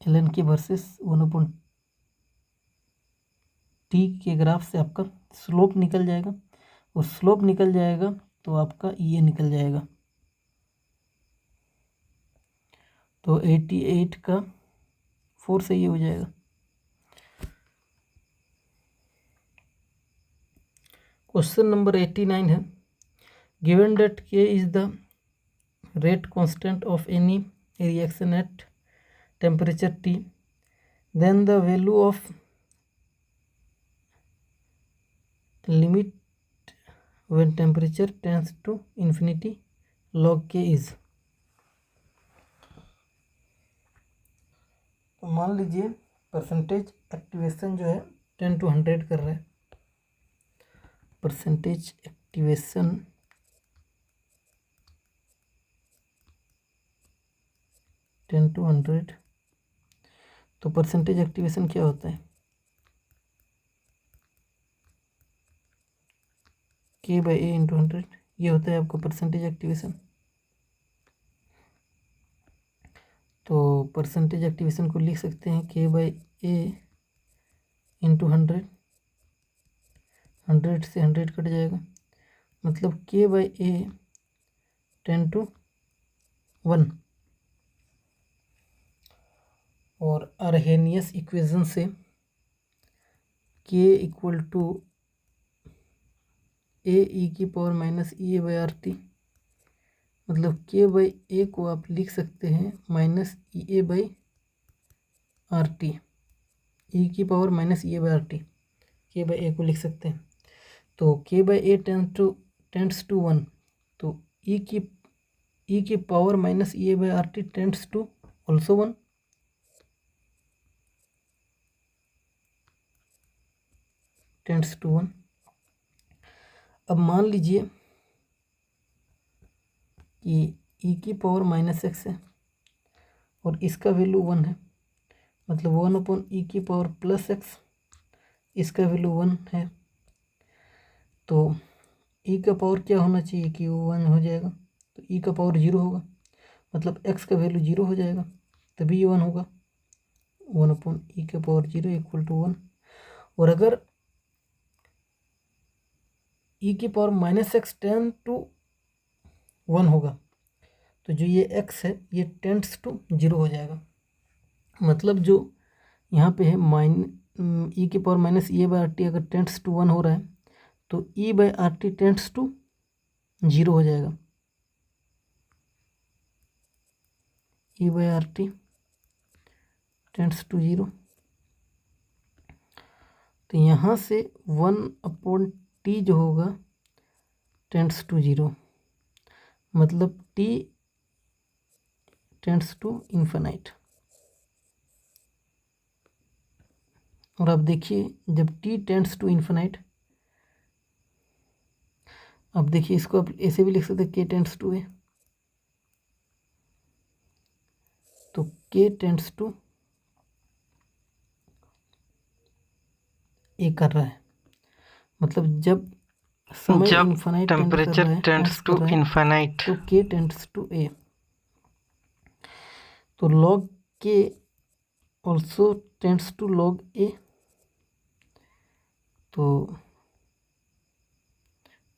ln के वर्सेस 1/t के ग्राफ से आपका स्लोप निकल जाएगा और स्लोप निकल जाएगा तो आपका EA निकल जाएगा। तो 88 का 4 से ये हो जाएगा। क्वेश्चन नंबर 89 है, given that k is the rate constant of any reaction at temperature T, then the value of limit when temperature tends to infinity log k is। तो मान लीजिए परसेंटेज एक्टिवेशन जो है 10 to 100 कर रहा है, percentage activation 10 to 100, तो percentage activation क्या होता है, k/a × 100, ये होता है आपका परसेंटेज एक्टिवेशन। तो परसेंटेज एक्टिवेशन को लिख सकते हैं k/a × 100, 100 से 100 कट जाएगा, मतलब k/a 10 to 1। और अर्हेनियस इक्वेशन से k इक्वल टू AE⁻EA/RT, मतलब k/a को आप लिख सकते हैं -EA/RT, E⁻−EA/RT, k/a को लिख सकते हैं। तो k/a टेंड्स टू 1, तो E⁻−EA/RT tends to also 1। Tends to 1। अब मान लीजिए कि E⁻−x है और इसका वैल्यू 1 है, मतलब 1/e⁻+x, इसका वैल्यू 1 है, तो e का पावर क्या होना चाहिए कि वो 1 हो जाएगा, तो e का पावर 0 होगा, मतलब x का वैल्यू 0 हो जाएगा, तभी ये 1 होगा, 1/e⁻0 = 1। और अगर e⁻−x टेंड टू 1 होगा तो जो ये x है ये टेंड्स टू 0 हो जाएगा, मतलब जो यहाँ पे है e⁻−EA/RT अगर टेंड्स टू 1 हो रहा है तो E/RT टेंड्स टू 0 हो जाएगा, E/RT टेंड्स टू 0। तो यहाँ से 1/t टी जो होगा टेंड्स टू 0, मतलब टी टेंड्स टू इन्फिनाइट। और अब देखिए जब टी टेंड्स टू इन्फिनाइट, अब देखिए इसको आप ऐसे भी लिख सकते हैं, के टेंड्स टू ए, तो के टेंड्स टू ए कर रहा है, मतलब जब समय जब इन्फिनाइट टेंड कर टेम्परेचर रहा है, टेंड्स टू इन्फिनाइट, तो के टेंड्स टू ए, तो log K also tends to log A, तो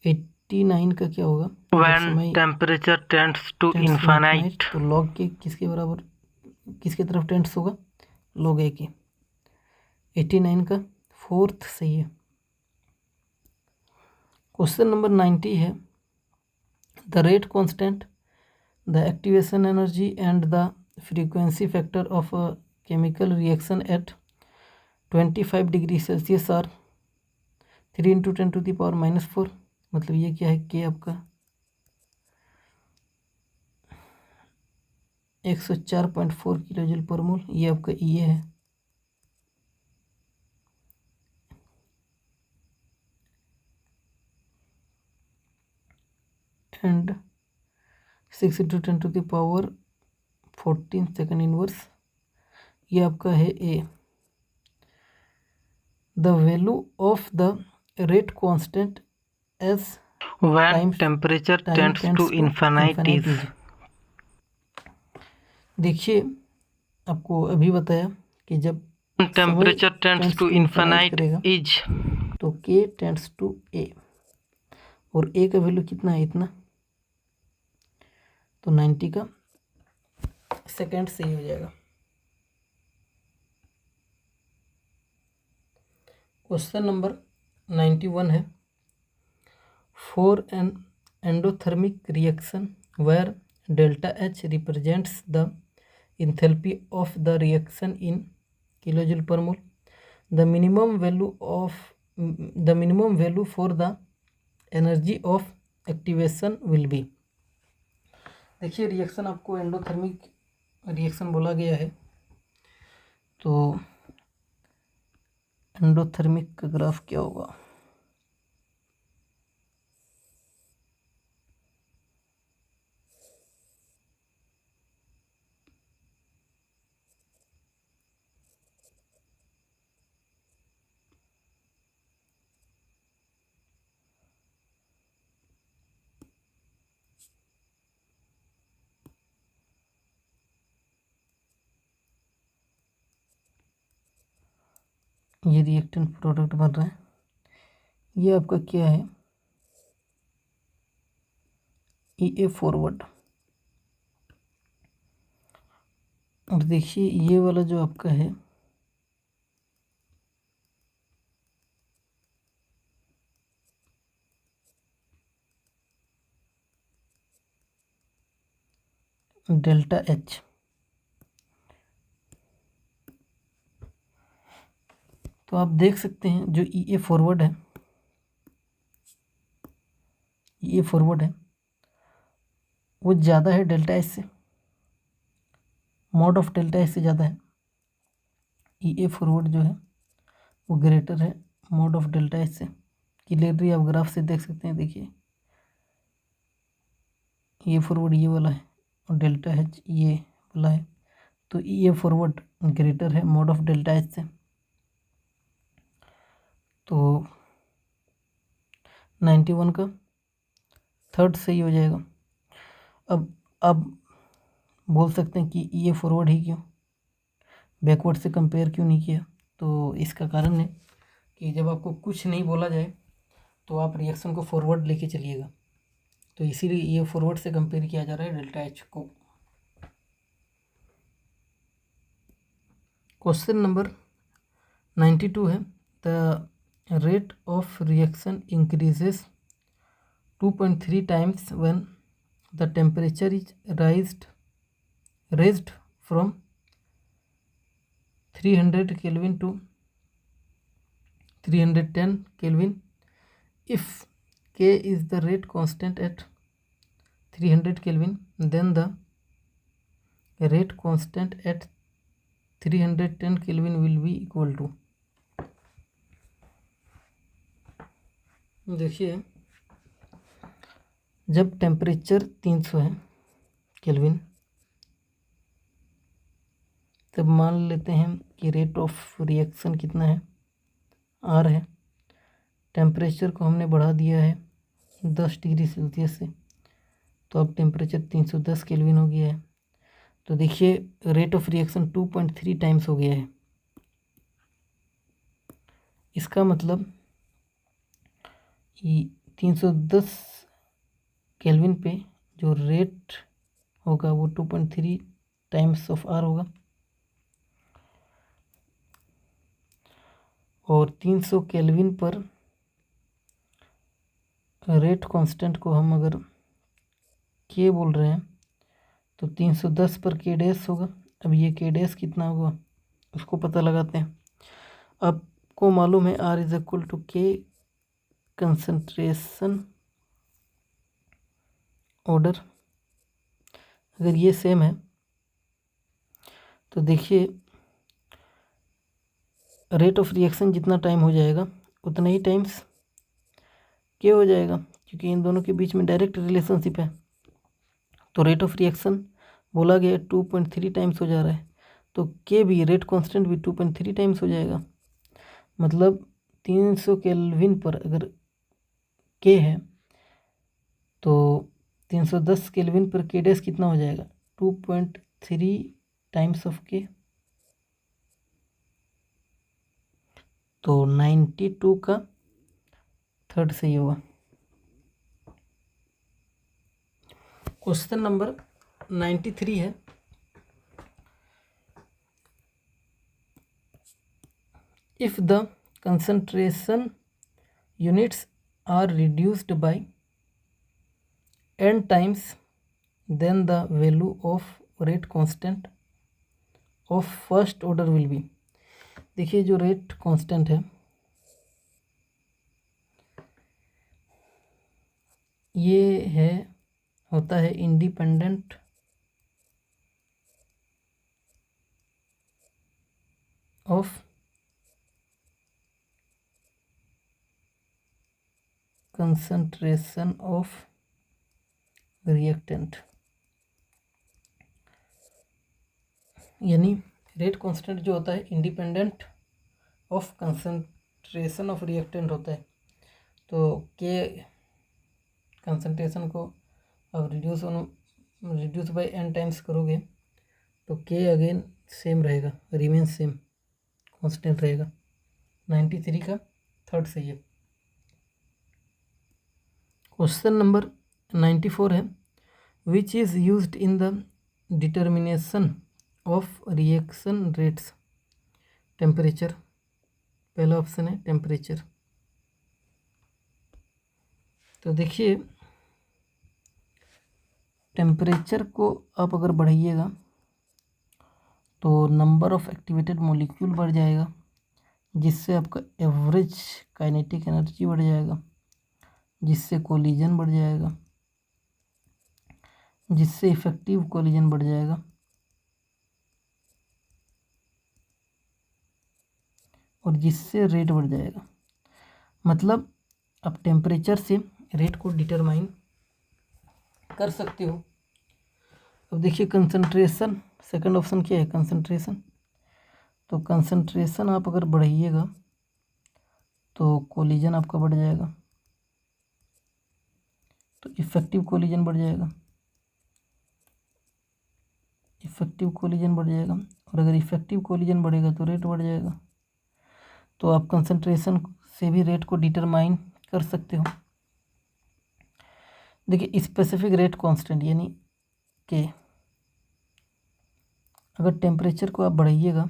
89 का क्या होगा, when temperature tends to infinite, तो log के किसके बराबर, किसके तरफ टेंड्स होगा, log ए के। 89 का फोर्थ सही है। क्वेश्चन नंबर 90 है, the rate constant, the activation energy and the frequency factor of a chemical reaction at 25 degree Celsius are 3 × 10⁻⁻⁴। मतलब ये क्या है, के आपका 104.4 किलो जूल पर मोल, ये आपका ये है। एंड 6 × 10⁻14 सेकेंड इनवर्स, ये आपका है A. The value of the rate constant as when temperature tends to infinite is. देखिए आपको अभी बताया कि जब temperature tends to infinite is, तो के टेंड्स टू ए, और ए का वैल्यू कितना है, इतना, तो 90 का सेकेंड सही हो जाएगा। क्वेश्चन नंबर 91 है, for an endothermic reaction where delta H represents the enthalpy of the reaction in kilojoule per mole, the minimum value for the energy of activation will be। देखिए रिएक्शन आपको endothermic reaction बोला गया है, तो endothermic का graph क्या होगा, ये रिएक्टेंट प्रोडक्ट बन रहा है, ये आपका क्या है, ई फॉरवर्ड। और देखिए ये वाला जो आपका है, डेल्टा एच, तो आप देख सकते हैं जो ई फॉरवर्ड है, ये फॉरवर्ड है वो ज़्यादा है डेल्टा एच से, मॉड ऑफ डेल्टा एच से ज़्यादा है। ई फॉरवर्ड जो है वो ग्रेटर है मॉड ऑफ डेल्टा एच से। क्लियरली आप ग्राफ से देख सकते हैं, देखिए ये फॉरवर्ड ये वाला है और डेल्टा एच ये वाला है, तो ये फॉरवर्ड ग्रेटर है मॉड ऑफ डेल्टा एच से, तो 91 का थर्ड सही हो जाएगा। अब आप बोल सकते हैं कि ये फॉरवर्ड ही क्यों, बैकवर्ड से कंपेयर क्यों नहीं किया, तो इसका कारण है कि जब आपको कुछ नहीं बोला जाए तो आप रिएक्शन को फॉरवर्ड लेके चलिएगा, तो इसीलिए ये फॉरवर्ड से कंपेयर किया जा रहा है डेल्टा एच को। क्वेश्चन नंबर 92 है, the rate of reaction increases 2.3 times when the temperature is raised from 300 Kelvin to 310 Kelvin if K is the rate constant at 300 Kelvin, then the rate constant at 310 Kelvin will be equal to, देखिए जब temperature 300 है kelvin, तब मान लेते हैं कि rate of reaction कितना है, R है। टेम्परेचर को हमने बढ़ा दिया है 10 डिग्री सेल्सियस से, तो अब टेम्परेचर 310 केल्विन हो गया है। तो देखिए रेट ऑफ रिएक्शन 2.3 टाइम्स हो गया है। इसका मतलब 310 केल्विन पे जो रेट होगा वो 2.3 टाइम्स ऑफ R होगा, और 300 केल्विन पर रेट कांस्टेंट को हम अगर K बोल रहे हैं तो 310 पर K डैश होगा। अब ये K डैश कितना होगा उसको पता लगाते हैं। आपको मालूम है R is equal to K concentration order. अगर ये सेम है तो देखिए रेट ऑफ रिएक्शन जितना टाइम हो जाएगा उतना ही टाइम्स K हो जाएगा, क्योंकि इन दोनों के बीच में डायरेक्ट रिलेशनशिप है। तो रेट ऑफ रिएक्शन बोला गया 2.3 टाइम्स हो जा रहा है, तो K भी, रेट कांस्टेंट भी 2.3 टाइम्स हो जाएगा। मतलब 300 केल्विन पर अगर K है तो 310 केल्विन पर K डैश कितना हो जाएगा, 2.3 टाइम्स ऑफ K। तो 92 का थर्ड सही होगा। क्वेश्चन नंबर 93 है, if the concentration units are reduced by n times, then the value of rate constant of first order will be। देखिए जो रेट कांस्टेंट है ये है, होता है independent of concentration of reactant. यानी रेट कांस्टेंट जो होता है independent of concentration of reactant होता है। तो के कंसंट्रेशन को अब रिड्यूस बाय n टाइम्स करोगे तो के अगेन सेम रहेगा, रिमेन सेम, कांस्टेंट रहेगा। 93 का थर्ड सही है। क्वेश्चन नंबर 94 है, which is used in the determination of reaction rates. Temperature, पहला ऑप्शन है टेम्परेचर। तो देखिए टेम्परेचर को आप अगर बढ़ाइएगा तो नंबर ऑफ एक्टिवेटेड मॉलिक्यूल बढ़ जाएगा, जिससे आपका एवरेज काइनेटिक एनर्जी बढ़ जाएगा, जिससे कोलिजन बढ़ जाएगा, जिससे इफेक्टिव कोलिजन बढ़ जाएगा, और जिससे रेट बढ़ जाएगा। मतलब आप टेम्परेचर से रेट को डिटरमाइन कर सकते हो। अब देखिए कंसंट्रेशन, सेकंड ऑप्शन क्या है, कंसंट्रेशन। तो कंसंट्रेशन आप अगर बढ़ाइएगा तो कोलिजन आपका बढ़ जाएगा, तो इफेक्टिव कोलिजन बढ़ जाएगा, इफेक्टिव कोलिजन बढ़ जाएगा, और अगर इफेक्टिव कोलिजन बढ़ेगा तो रेट बढ़ जाएगा। तो आप कंसंट्रेशन से भी रेट को डिटरमाइन कर सकते हो। देखिए स्पेसिफिक रेट कांस्टेंट यानी के, अगर टेम्परेचर को आप बढ़ाइएगा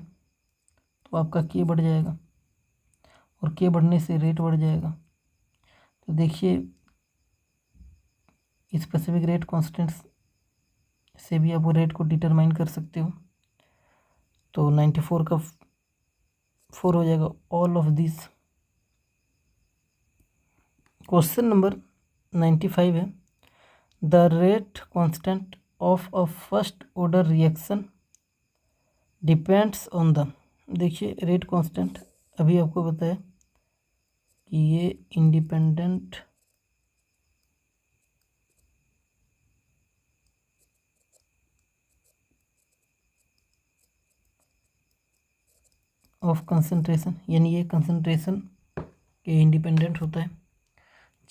तो आपका के बढ़ जाएगा, और के बढ़ने से रेट बढ़ जाएगा। तो देखिए स्पेसिफिक रेट कांस्टेंट से भी आप वो रेट को डिटरमाइन कर सकते हो। तो 94 का 4 हो जाएगा, all of this. Question number 95 है, the rate constant of a first order reaction depends on the. देखिए रेट कांस्टेंट अभी आपको बताया कि ये इंडिपेंडेंट ऑफ कंसंट्रेशन, यानी ये कंसंट्रेशन के इंडिपेंडेंट होता है,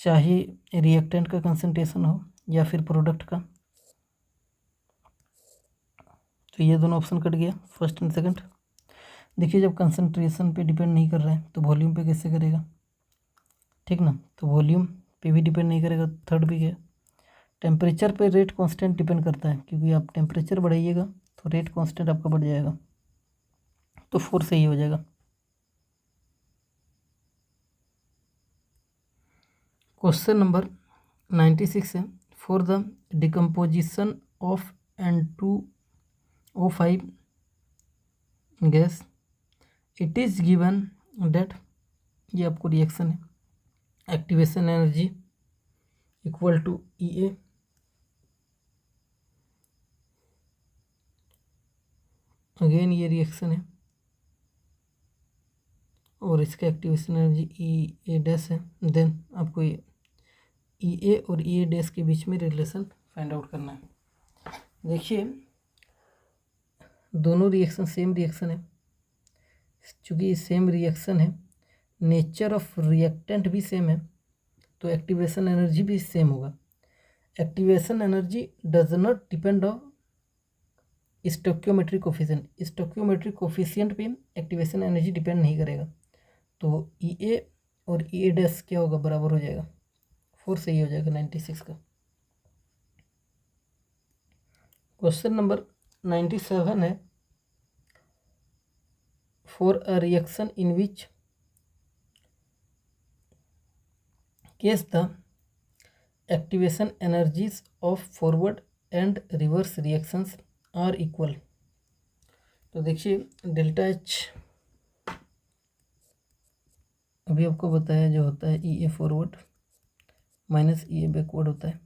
चाहे रिएक्टेंट का कंसंट्रेशन हो या फिर प्रोडक्ट का। तो ये दोनों ऑप्शन कट गया, फर्स्ट एंड सेकंड। देखिए जब कंसंट्रेशन पे डिपेंड नहीं कर रहा है तो वॉल्यूम पे कैसे करेगा, ठीक ना, तो वॉल्यूम पे भी डिपेंड नहीं करेगा, थर्ड भी गया। टेम्परेचर पे रेट कांस्टेंट डिपेंड करता है, क्योंकि आप टेम्परेचर बढ़ाइएगा तो रेट कांस्टेंट आपका बढ़ जाएगा, तो 4 सही हो जाएगा। क्वेश्चन नंबर 96 है, for the decomposition of N2O5 gas it is given that, ये आपको रिएक्शन है, activation energy equal to EA, again ये रिएक्शन है और इसका एक्टिवेशन एनर्जी EA डैश है। देन आपको ये EA और EA डैश के बीच में रिलेशन फाइंड आउट करना है। देखिए दोनों रिएक्शन सेम रिएक्शन है, चूँकि सेम रिएक्शन है, नेचर ऑफ रिएक्टेंट भी सेम है, तो एक्टिवेशन एनर्जी भी सेम होगा। Activation energy does not depend on stoichiometric coefficient, stoichiometric coefficient पे एक्टिवेशन एनर्जी डिपेंड नहीं करेगा, तो EA और EA डैश क्या होगा, बराबर हो जाएगा, 4 सही हो जाएगा 96 का। क्वेश्चन नंबर 97 है, for a reaction in which case the activation energies of forward and reverse reactions are equal. तो देखिए डेल्टा H अभी आपको बताया जो होता है EA forward minus EA backward होता है।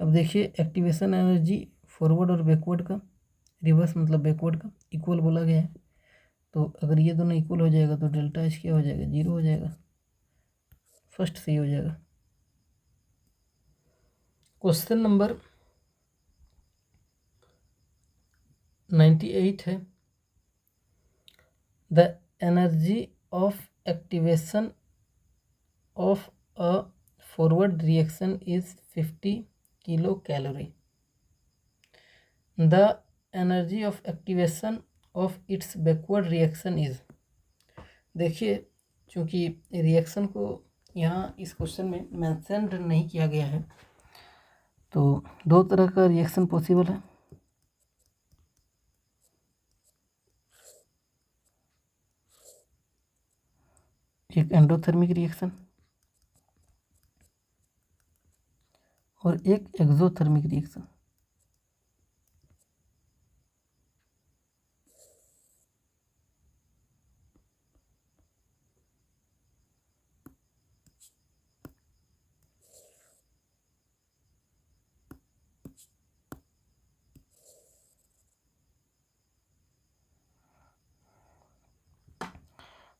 अब देखिए एक्टिवेशन एनर्जी फॉरवर्ड और बैकवर्ड का, रिवर्स मतलब बैकवर्ड का इक्वल बोला गया है, तो अगर ये दोनों इक्वल हो जाएगा तो डेल्टा H क्या हो जाएगा, 0 हो जाएगा, फर्स्ट सही हो जाएगा। क्वेश्चन नंबर 98 है, the energy of activation of a forward reaction is 50 kilo calorie, the energy of activation of its backward reaction is. देखिए चूँकि रिएक्शन को यहाँ इस क्वेश्चन में मेंशन नहीं किया गया है, तो दो तरह का रिएक्शन पॉसिबल है, एक एंडोथर्मिक रिएक्शन और एक एक्सोथर्मिक रिएक्शन।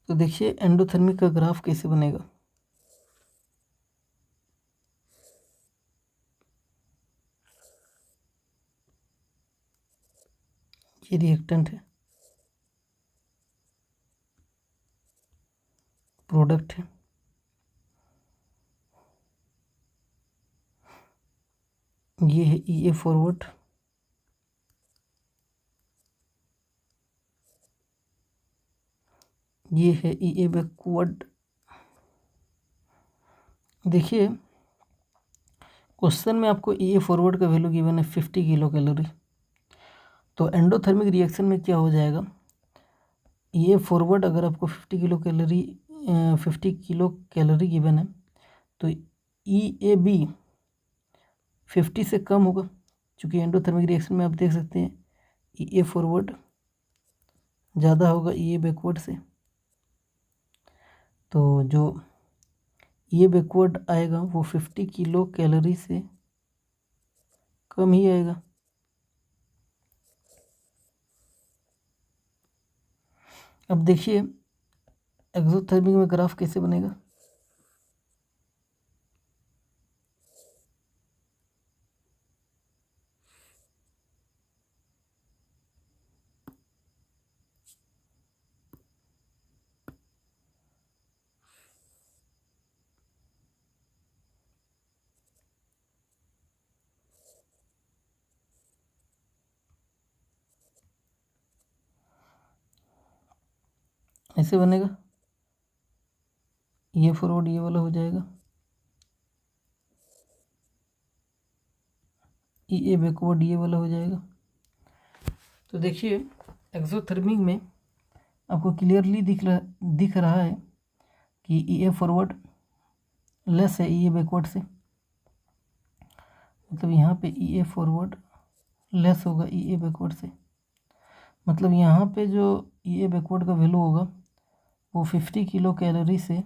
तो देखिए एंडोथर्मिक का ग्राफ कैसे बनेगा, ये रिएक्टेंट है, प्रोडक्ट है, ये है EA फॉरवर्ड, ये है EA बैकवर्ड। देखिए क्वेश्चन में आपको EA फॉरवर्ड का वैल्यू गिवन है 50 किलो कैलोरी, तो एंडोथर्मिक रिएक्शन में क्या हो जाएगा, EA फॉरवर्ड अगर आपको 50 किलो कैलोरी गिवन है तो EAB 50 से कम होगा, क्योंकि एंडोथर्मिक रिएक्शन में आप देख सकते हैं EA फॉरवर्ड ज़्यादा होगा EA बैकवर्ड से, तो जो ये बैकवर्ड आएगा वो 50 किलो कैलोरी से कम ही आएगा। अब देखिए एक्सोथर्मिक में ग्राफ कैसे बनेगा। ऐसे बनेगा, ये फॉरवर्ड ये वाला हो जाएगा, ये बैकवर्ड ये वाला हो जाएगा। तो देखिए एक्सोथर्मिक में आपको क्लियरली दिख रहा है कि ये फॉरवर्ड लेस है ये बैकवर्ड से, मतलब यहाँ पे ये फॉरवर्ड लेस होगा ये बैकवर्ड से, मतलब यहाँ पे जो ये बैकवर्ड का वैल्यू होगा वो 50 किलो कैलोरी से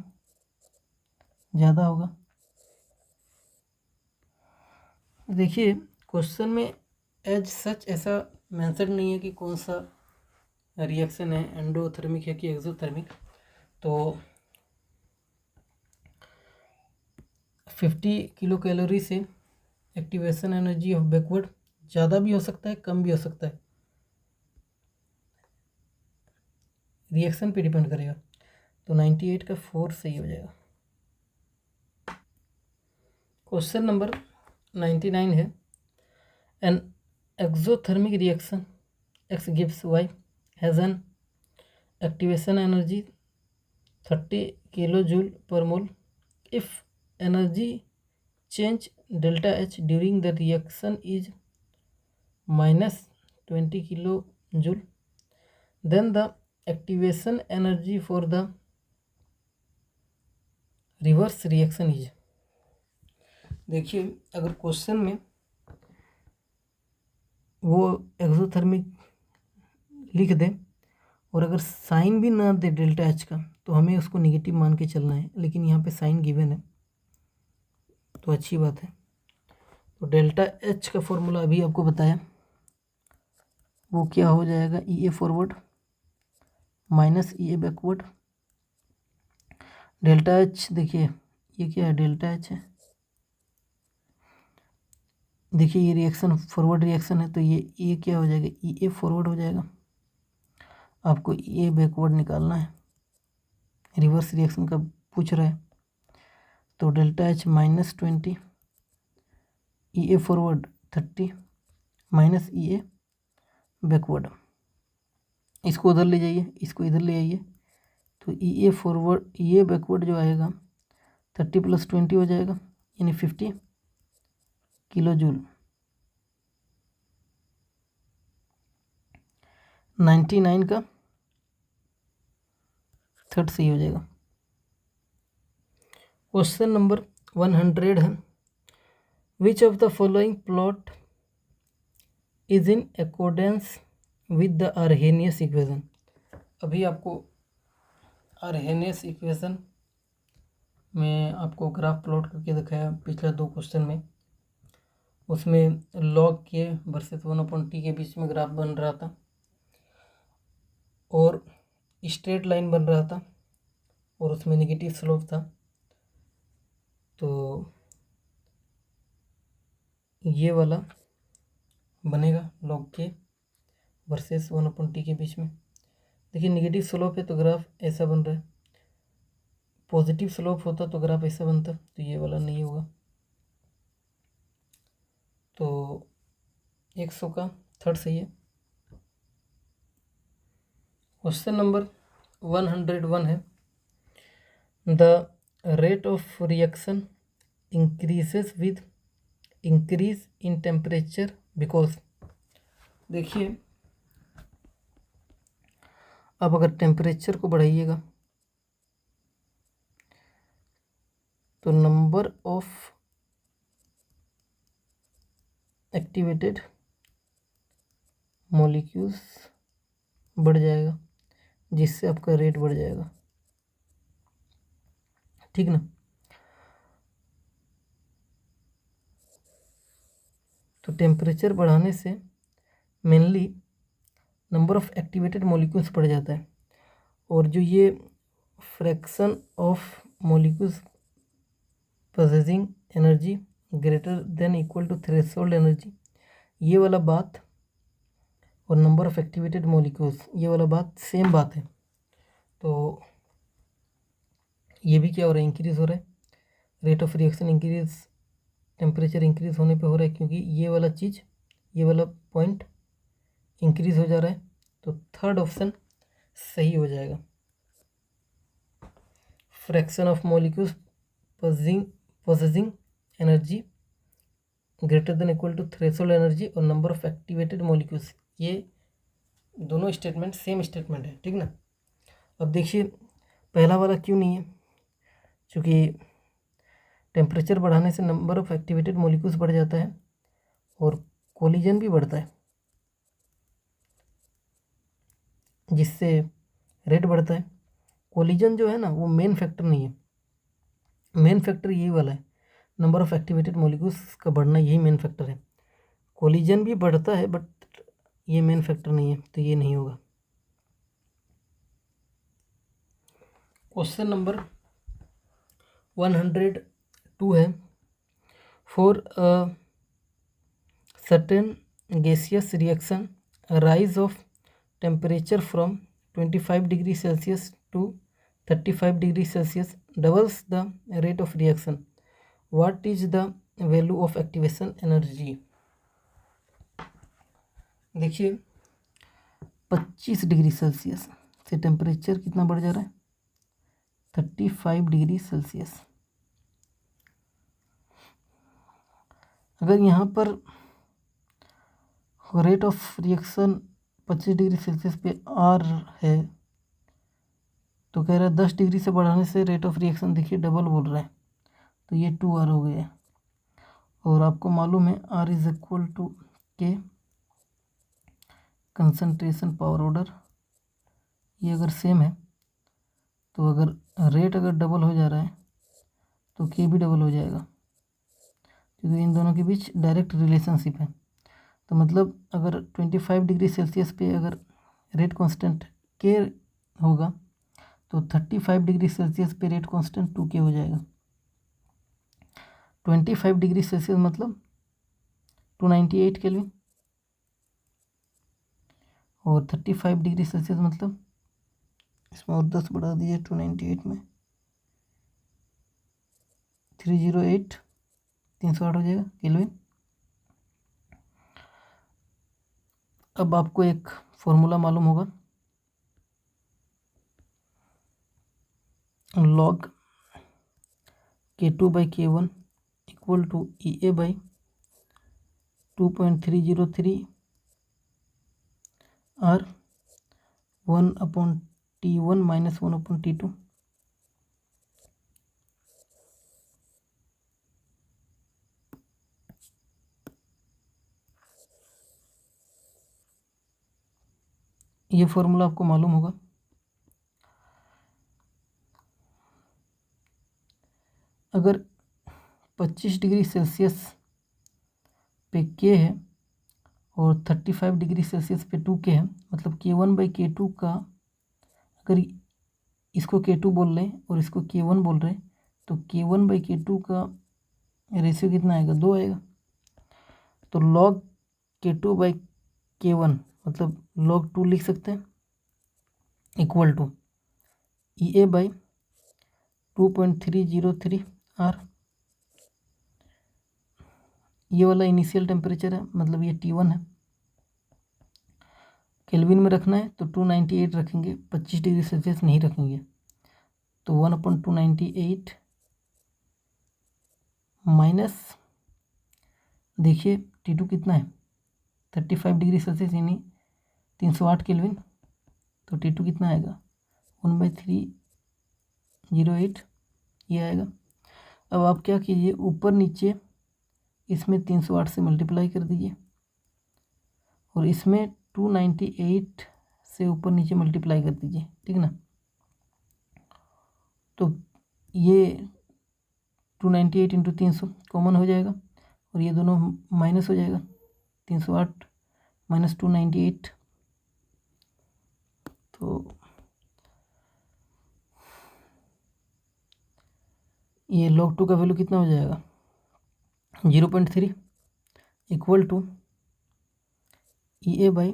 ज़्यादा होगा। देखिए क्वेश्चन में एज सच ऐसा मेंशन नहीं है कि कौन सा रिएक्शन है, एंडोथर्मिक है कि एक्सोथर्मिक। तो 50 किलो कैलोरी से एक्टिवेशन एनर्जी ऑफ बैकवर्ड ज़्यादा भी हो सकता है, कम भी हो सकता है, रिएक्शन पे डिपेंड करेगा। तो 98 का 4 सही हो जाएगा। क्वेश्चन नंबर 99 है, an exothermic reaction X gives Y has an activation energy 30 kilojoule per mole. If energy change delta H during the reaction is minus 20 kilojoule, then the activation energy for the reverse reaction is। देखिए अगर question में वो exothermic लिख दे और अगर sign भी ना दे delta H का तो हमें उसको निगेटिव मान के चलना है, लेकिन यहाँ पे साइन गिवन है तो अच्छी बात है। तो डेल्टा एच का फॉर्मूला अभी आपको बताया, वो क्या हो जाएगा, ई ए फॉरवर्ड माइनस ई ए बैकवर्ड। डेल्टा एच देखिए ये क्या है, डेल्टा एच है, देखिए ये रिएक्शन फॉरवर्ड रिएक्शन है तो ये क्या हो जाएगा, ई ए फॉरवर्ड हो जाएगा। आपको ई ए बैकवर्ड निकालना है, रिवर्स रिएक्शन का पूछ रहा है। तो डेल्टा एच माइनस 20 ई ए फॉरवर्ड 30 माइनस ई ए बैकवर्ड, इसको उधर ले जाइए, इसको इधर ले आइए, तो ई ए फॉरवर्ड ई ए बैकवर्ड जो आएगा 30 + 20 हो जाएगा, यानी 50 किलो जूल। 99 का 3rd सही हो जाएगा। क्वेश्चन नंबर 100 है, which of the following plot is in accordance with the Arrhenius equation. अभी आपको आर्हेनियस इक्वेशन में आपको ग्राफ प्लॉट करके दिखाया पिछले 2 क्वेश्चन में, उसमें लॉग के वर्सेस 1/t के बीच में ग्राफ बन रहा था और स्ट्रेट लाइन बन रहा था और उसमें नेगेटिव स्लोप था। तो ये वाला बनेगा लॉग के वर्सेस 1/t के बीच में। देखिए नेगेटिव स्लोप है तो ग्राफ ऐसा बन रहा है, पॉजिटिव स्लोप होता तो ग्राफ ऐसा बनता, तो ये वाला नहीं होगा। तो 100 का 3rd सही है। क्वेश्चन नंबर 101 है, the rate of reaction increases with increase in temperature because. देखिए अब अगर टेम्परेचर को बढ़ाइएगा तो नंबर ऑफ एक्टिवेटेड मॉलिक्यूल्स बढ़ जाएगा, जिससे आपका रेट बढ़ जाएगा, ठीक ना। तो टेम्परेचर बढ़ाने से mainly number of activated molecules बढ़ जाता है, और जो ये fraction of molecules possessing energy greater than equal to threshold energy, ये वाला बात और नंबर ऑफ एक्टिवेटेड मॉलिक्यूल्स, ये वाला बात सेम बात है। तो ये भी क्या हो रहा है, इंक्रीज हो रहा है, rate of reaction increase temperature increase होने पे हो रहा है, क्योंकि ये वाला चीज़, ये वाला पॉइंट इंक्रीज हो जा रहा है। तो थर्ड ऑप्शन सही हो जाएगा, fraction of molecules possessing energy greater than equal to threshold energy और नंबर ऑफ एक्टिवेटेड मॉलिक्यूल्स, ये दोनों स्टेटमेंट सेम स्टेटमेंट है, ठीक ना। अब देखिए पहला वाला क्यों नहीं है, क्योंकि टेम्परेचर बढ़ाने से नंबर ऑफ एक्टिवेटेड मॉलिक्यूल्स बढ़ जाता है और कोलिजन भी बढ़ता है, जिससे रेट बढ़ता है। कोलिजन जो है ना वो मेन फैक्टर नहीं है, मेन फैक्टर यही वाला है, नंबर ऑफ एक्टिवेटेड मॉलिक्यूल्स का बढ़ना यही मेन फैक्टर है। कोलिजन भी बढ़ता है बट ये मेन फैक्टर नहीं है, तो ये नहीं होगा। क्वेश्चन नंबर 102 है, for certain gaseous reaction rise of temperature from 25 degree Celsius to 35 degree Celsius doubles the rate of reaction, what is the value of activation energy. देखिए 25 डिग्री सेल्सियस से temperature कितना बढ़ जा रहा है, 35 डिग्री सेल्सियस। अगर यहाँ पर rate of reaction 25 degree Celsius पे आर है, तो कह रहा है 10 डिग्री से बढ़ाने से रेट ऑफ रिएक्शन देखिए डबल बोल रहा है, तो ये 2R हो गया। और आपको मालूम है R इज इक्वल टू के कंसंट्रेशन पावर ऑर्डर, ये अगर सेम है तो अगर रेट अगर डबल हो जा रहा है तो के भी डबल हो जाएगा, क्योंकि इन दोनों के बीच डायरेक्ट रिलेशनशिप है। तो मतलब अगर 25 डिग्री सेल्सियस पे अगर रेट कांस्टेंट के होगा तो 35 डिग्री सेल्सियस पे रेट कांस्टेंट 2K हो जाएगा। 25 डिग्री सेल्सियस मतलब 298 केल्विन, और 35 डिग्री सेल्सियस मतलब इसमें और 10 बढ़ा दिए 298 में 308 308 हो जाएगा केल्विन। अब आपको एक फॉर्मूला मालूम होगा, log K2/K1 equal to EA/2.303 R 1/T1 minus 1/T2। ये फॉर्मूला आपको मालूम होगा। अगर 25 डिग्री सेल्सियस पे K है और 35 डिग्री सेल्सियस पे 2K है, मतलब K1/K2 का, अगर इसको K2 बोल रहे हैं और इसको K1 बोल रहे हैं, तो K1/K2 का रेशियो कितना आएगा, 2 आएगा। तो log K2/K1 मतलब log 2 लिख सकते हैं, इक्वल टू EA/2.303 R। ये वाला इनिशियल टेम्परेचर है, मतलब ये T1 है। केल्विन में रखना है तो 298 रखेंगे, 25 डिग्री सेल्सियस नहीं रखेंगे, तो 1/298 माइनस, देखिए T2 कितना है 35 डिग्री सेल्सियस यानी 308 केल्विन, तो T2 कितना आएगा 1/308 ये आएगा। अब आप क्या कीजिए, ऊपर नीचे इसमें 308 से मल्टीप्लाई कर दीजिए और इसमें 298 से ऊपर नीचे मल्टीप्लाई कर दीजिए, ठीक ना। तो ये 298 इंटू 300 कॉमन हो जाएगा और ये दोनों माइनस हो जाएगा, 308 माइनस 298, तो ये log 2 का वैल्यू कितना हो जाएगा 0.3 equal to EA by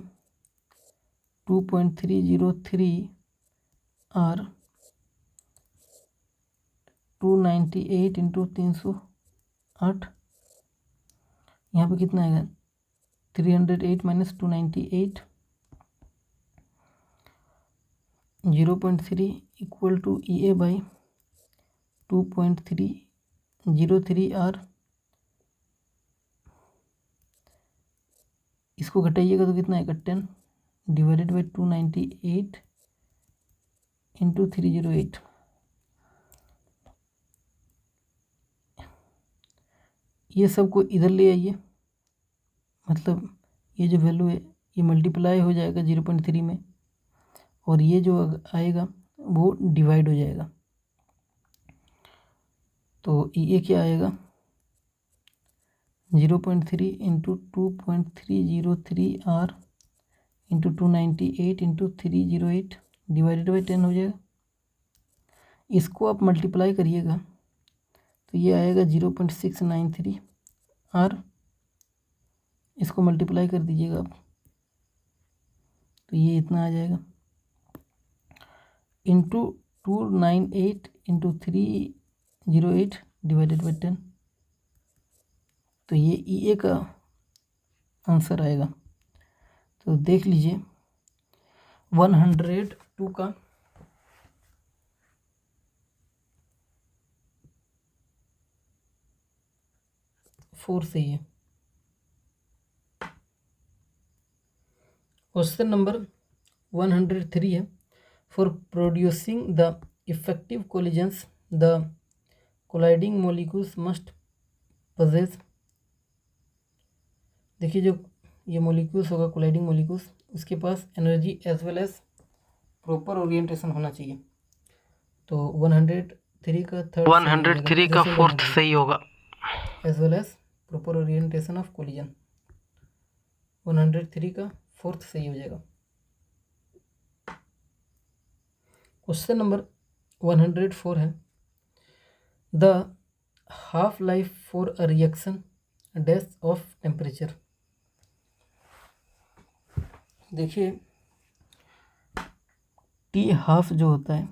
2.303 R 298 into 308, यहाँ पे कितना आएगा 308 minus 298, 0.3 equal to EA by 2.303 R। इसको घटाइएगा तो कितना आएगा 10 डिवाइडेड बाई 298 इंटू 308। ये सबको इधर ले आइए, मतलब ये जो वैल्यू है ये मल्टीप्लाई हो जाएगा 0.3 में, और ये जो आएगा वो डिवाइड हो जाएगा। तो ये क्या आएगा 0.3 into 2.303 R into 298 into 308 divided by 10 हो जाएगा। इसको आप मल्टीप्लाई करिएगा तो ये आएगा 0.693 R। इसको मल्टीप्लाई कर दीजिएगा आप तो ये इतना आ जाएगा, इंटू 298 इंटू 308 डिवाइडेड बाई 10, तो ये EA का आंसर आएगा। तो देख लीजिए 102 का 4 सही है। क्वेश्चन नंबर 103 है, for producing the effective collisions the colliding molecules must possess. देखिए जो ये मोलिक्यूल्स होगा कोलाइडिंग मोलिक्यूल्स, उसके पास energy as well as proper orientation होना चाहिए। तो 103 का थर्ड 103 का फोर्थ सही होगा, as well as proper orientation of collision. 103 का फोर्थ सही हो जाएगा। क्वेश्चन नंबर 104 है, the half life for a reaction dash of temperature. देखिए T हाफ जो होता है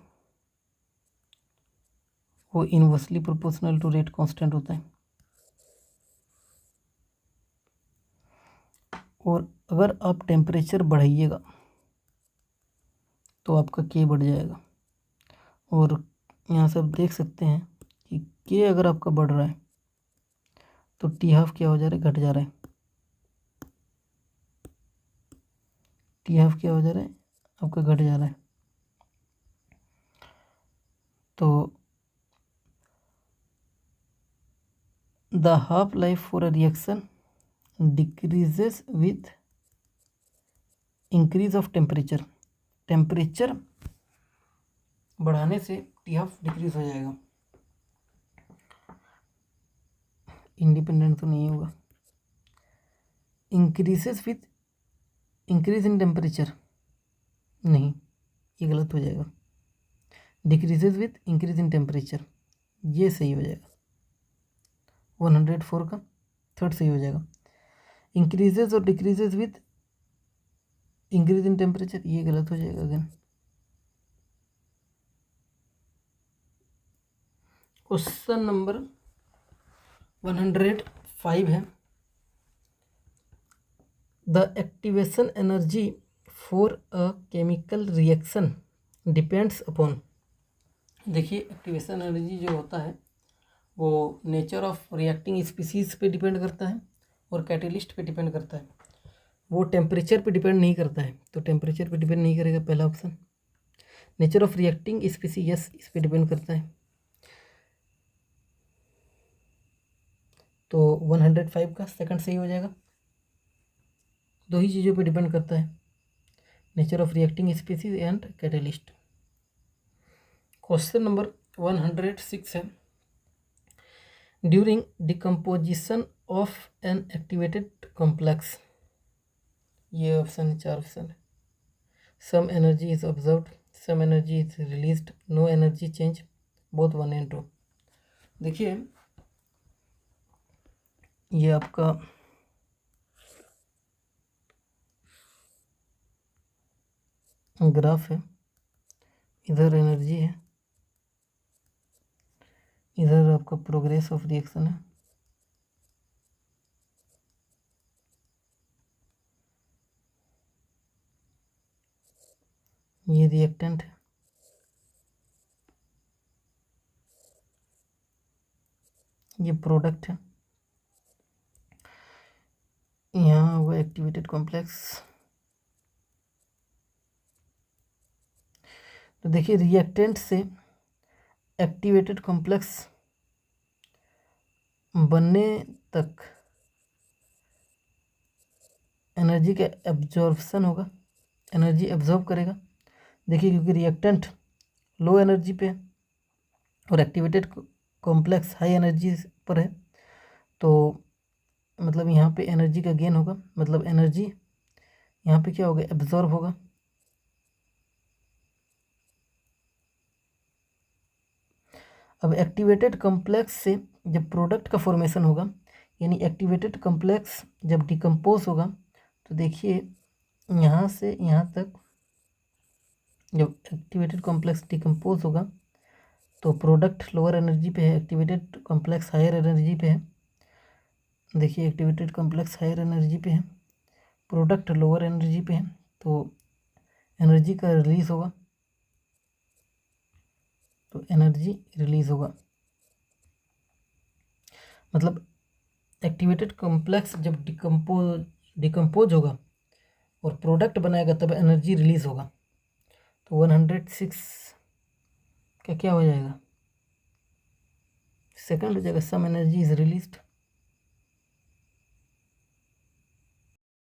वो inversely proportional to rate constant होता है, और अगर आप टेम्परेचर बढ़ाइएगा तो आपका K बढ़ जाएगा। और यहाँ से आप देख सकते हैं कि K अगर आपका बढ़ रहा है तो T हाफ क्या हो जा रहा है, घट जा रहा है। T हाफ क्या हो जा रहा है, आपका घट जा रहा है। तो the half life for a reaction decreases with increase of temperature. Temperature बढ़ाने से T हाफ डिक्रीज हो जाएगा, इंडिपेंडेंट तो नहीं होगा। Increases with increase in temperature, नहीं ये गलत हो जाएगा। Decreases with increase in temperature, ये सही हो जाएगा। 104 का थर्ड सही हो जाएगा। इंक्रीजेस और decreases with increase in temperature, ये गलत हो जाएगा अगेन। क्वेश्चन नंबर 105 है, the activation energy for a chemical reaction depends upon. देखिए एक्टिवेशन एनर्जी जो होता है वो नेचर ऑफ रिएक्टिंग स्पीसीज पे डिपेंड करता है और कैटलिस्ट पे डिपेंड करता है, वो टेम्परेचर पे डिपेंड नहीं करता है। तो टेम्परेचर पे डिपेंड नहीं करेगा पहला option. Nature of reacting species, yes इस पे डिपेंड करता है। तो 105 का सेकंड सही हो जाएगा। दो ही चीज़ों पे डिपेंड करता है, nature of reacting species and catalyst. Question number 106 है, during decomposition of an activated complex ये ऑप्शन है, 4 ऑप्शन है। Some energy is observed, some energy is released, no energy change, both 1 and 2। देखिए ये आपका ग्राफ है, इधर एनर्जी है, इधर आपका प्रोग्रेस ऑफ रिएक्शन है। ये रिएक्टेंट है, ये प्रोडक्ट है, यहाँ हुआ एक्टिवेटेड कॉम्प्लेक्स। तो देखिए रिएक्टेंट से एक्टिवेटेड कॉम्प्लेक्स बनने तक एनर्जी का एब्जॉर्प्शन होगा, एनर्जी एब्जॉर्ब करेगा। देखिए क्योंकि रिएक्टेंट लो एनर्जी पे है और एक्टिवेटेड कॉम्प्लेक्स हाई एनर्जी पर है, तो मतलब यहाँ पे एनर्जी का गेन होगा, मतलब एनर्जी यहाँ पे क्या होगा, एब्जॉर्ब होगा। अब एक्टिवेटेड कॉम्प्लेक्स से जब प्रोडक्ट का फॉर्मेशन होगा, यानी एक्टिवेटेड कॉम्प्लेक्स जब डिकम्पोज होगा, तो देखिए यहाँ से यहाँ तक जब एक्टिवेटेड कॉम्प्लेक्स डिकम्पोज होगा तो प्रोडक्ट लोअर एनर्जी पे है, एक्टिवेटेड कॉम्प्लेक्स हायर एनर्जी पे है। देखिए एक्टिवेटेड कॉम्प्लेक्स हायर एनर्जी पे है, प्रोडक्ट लोअर एनर्जी पे है, तो एनर्जी का रिलीज होगा, तो एनर्जी रिलीज होगा। मतलब एक्टिवेटेड कॉम्प्लेक्स जब डिकम्पोज होगा और प्रोडक्ट बनाएगा तब एनर्जी रिलीज होगा। तो 106 का क्या हो जाएगा, सेकंड हो जाएगा, सम एनर्जी इज रिलीज्ड।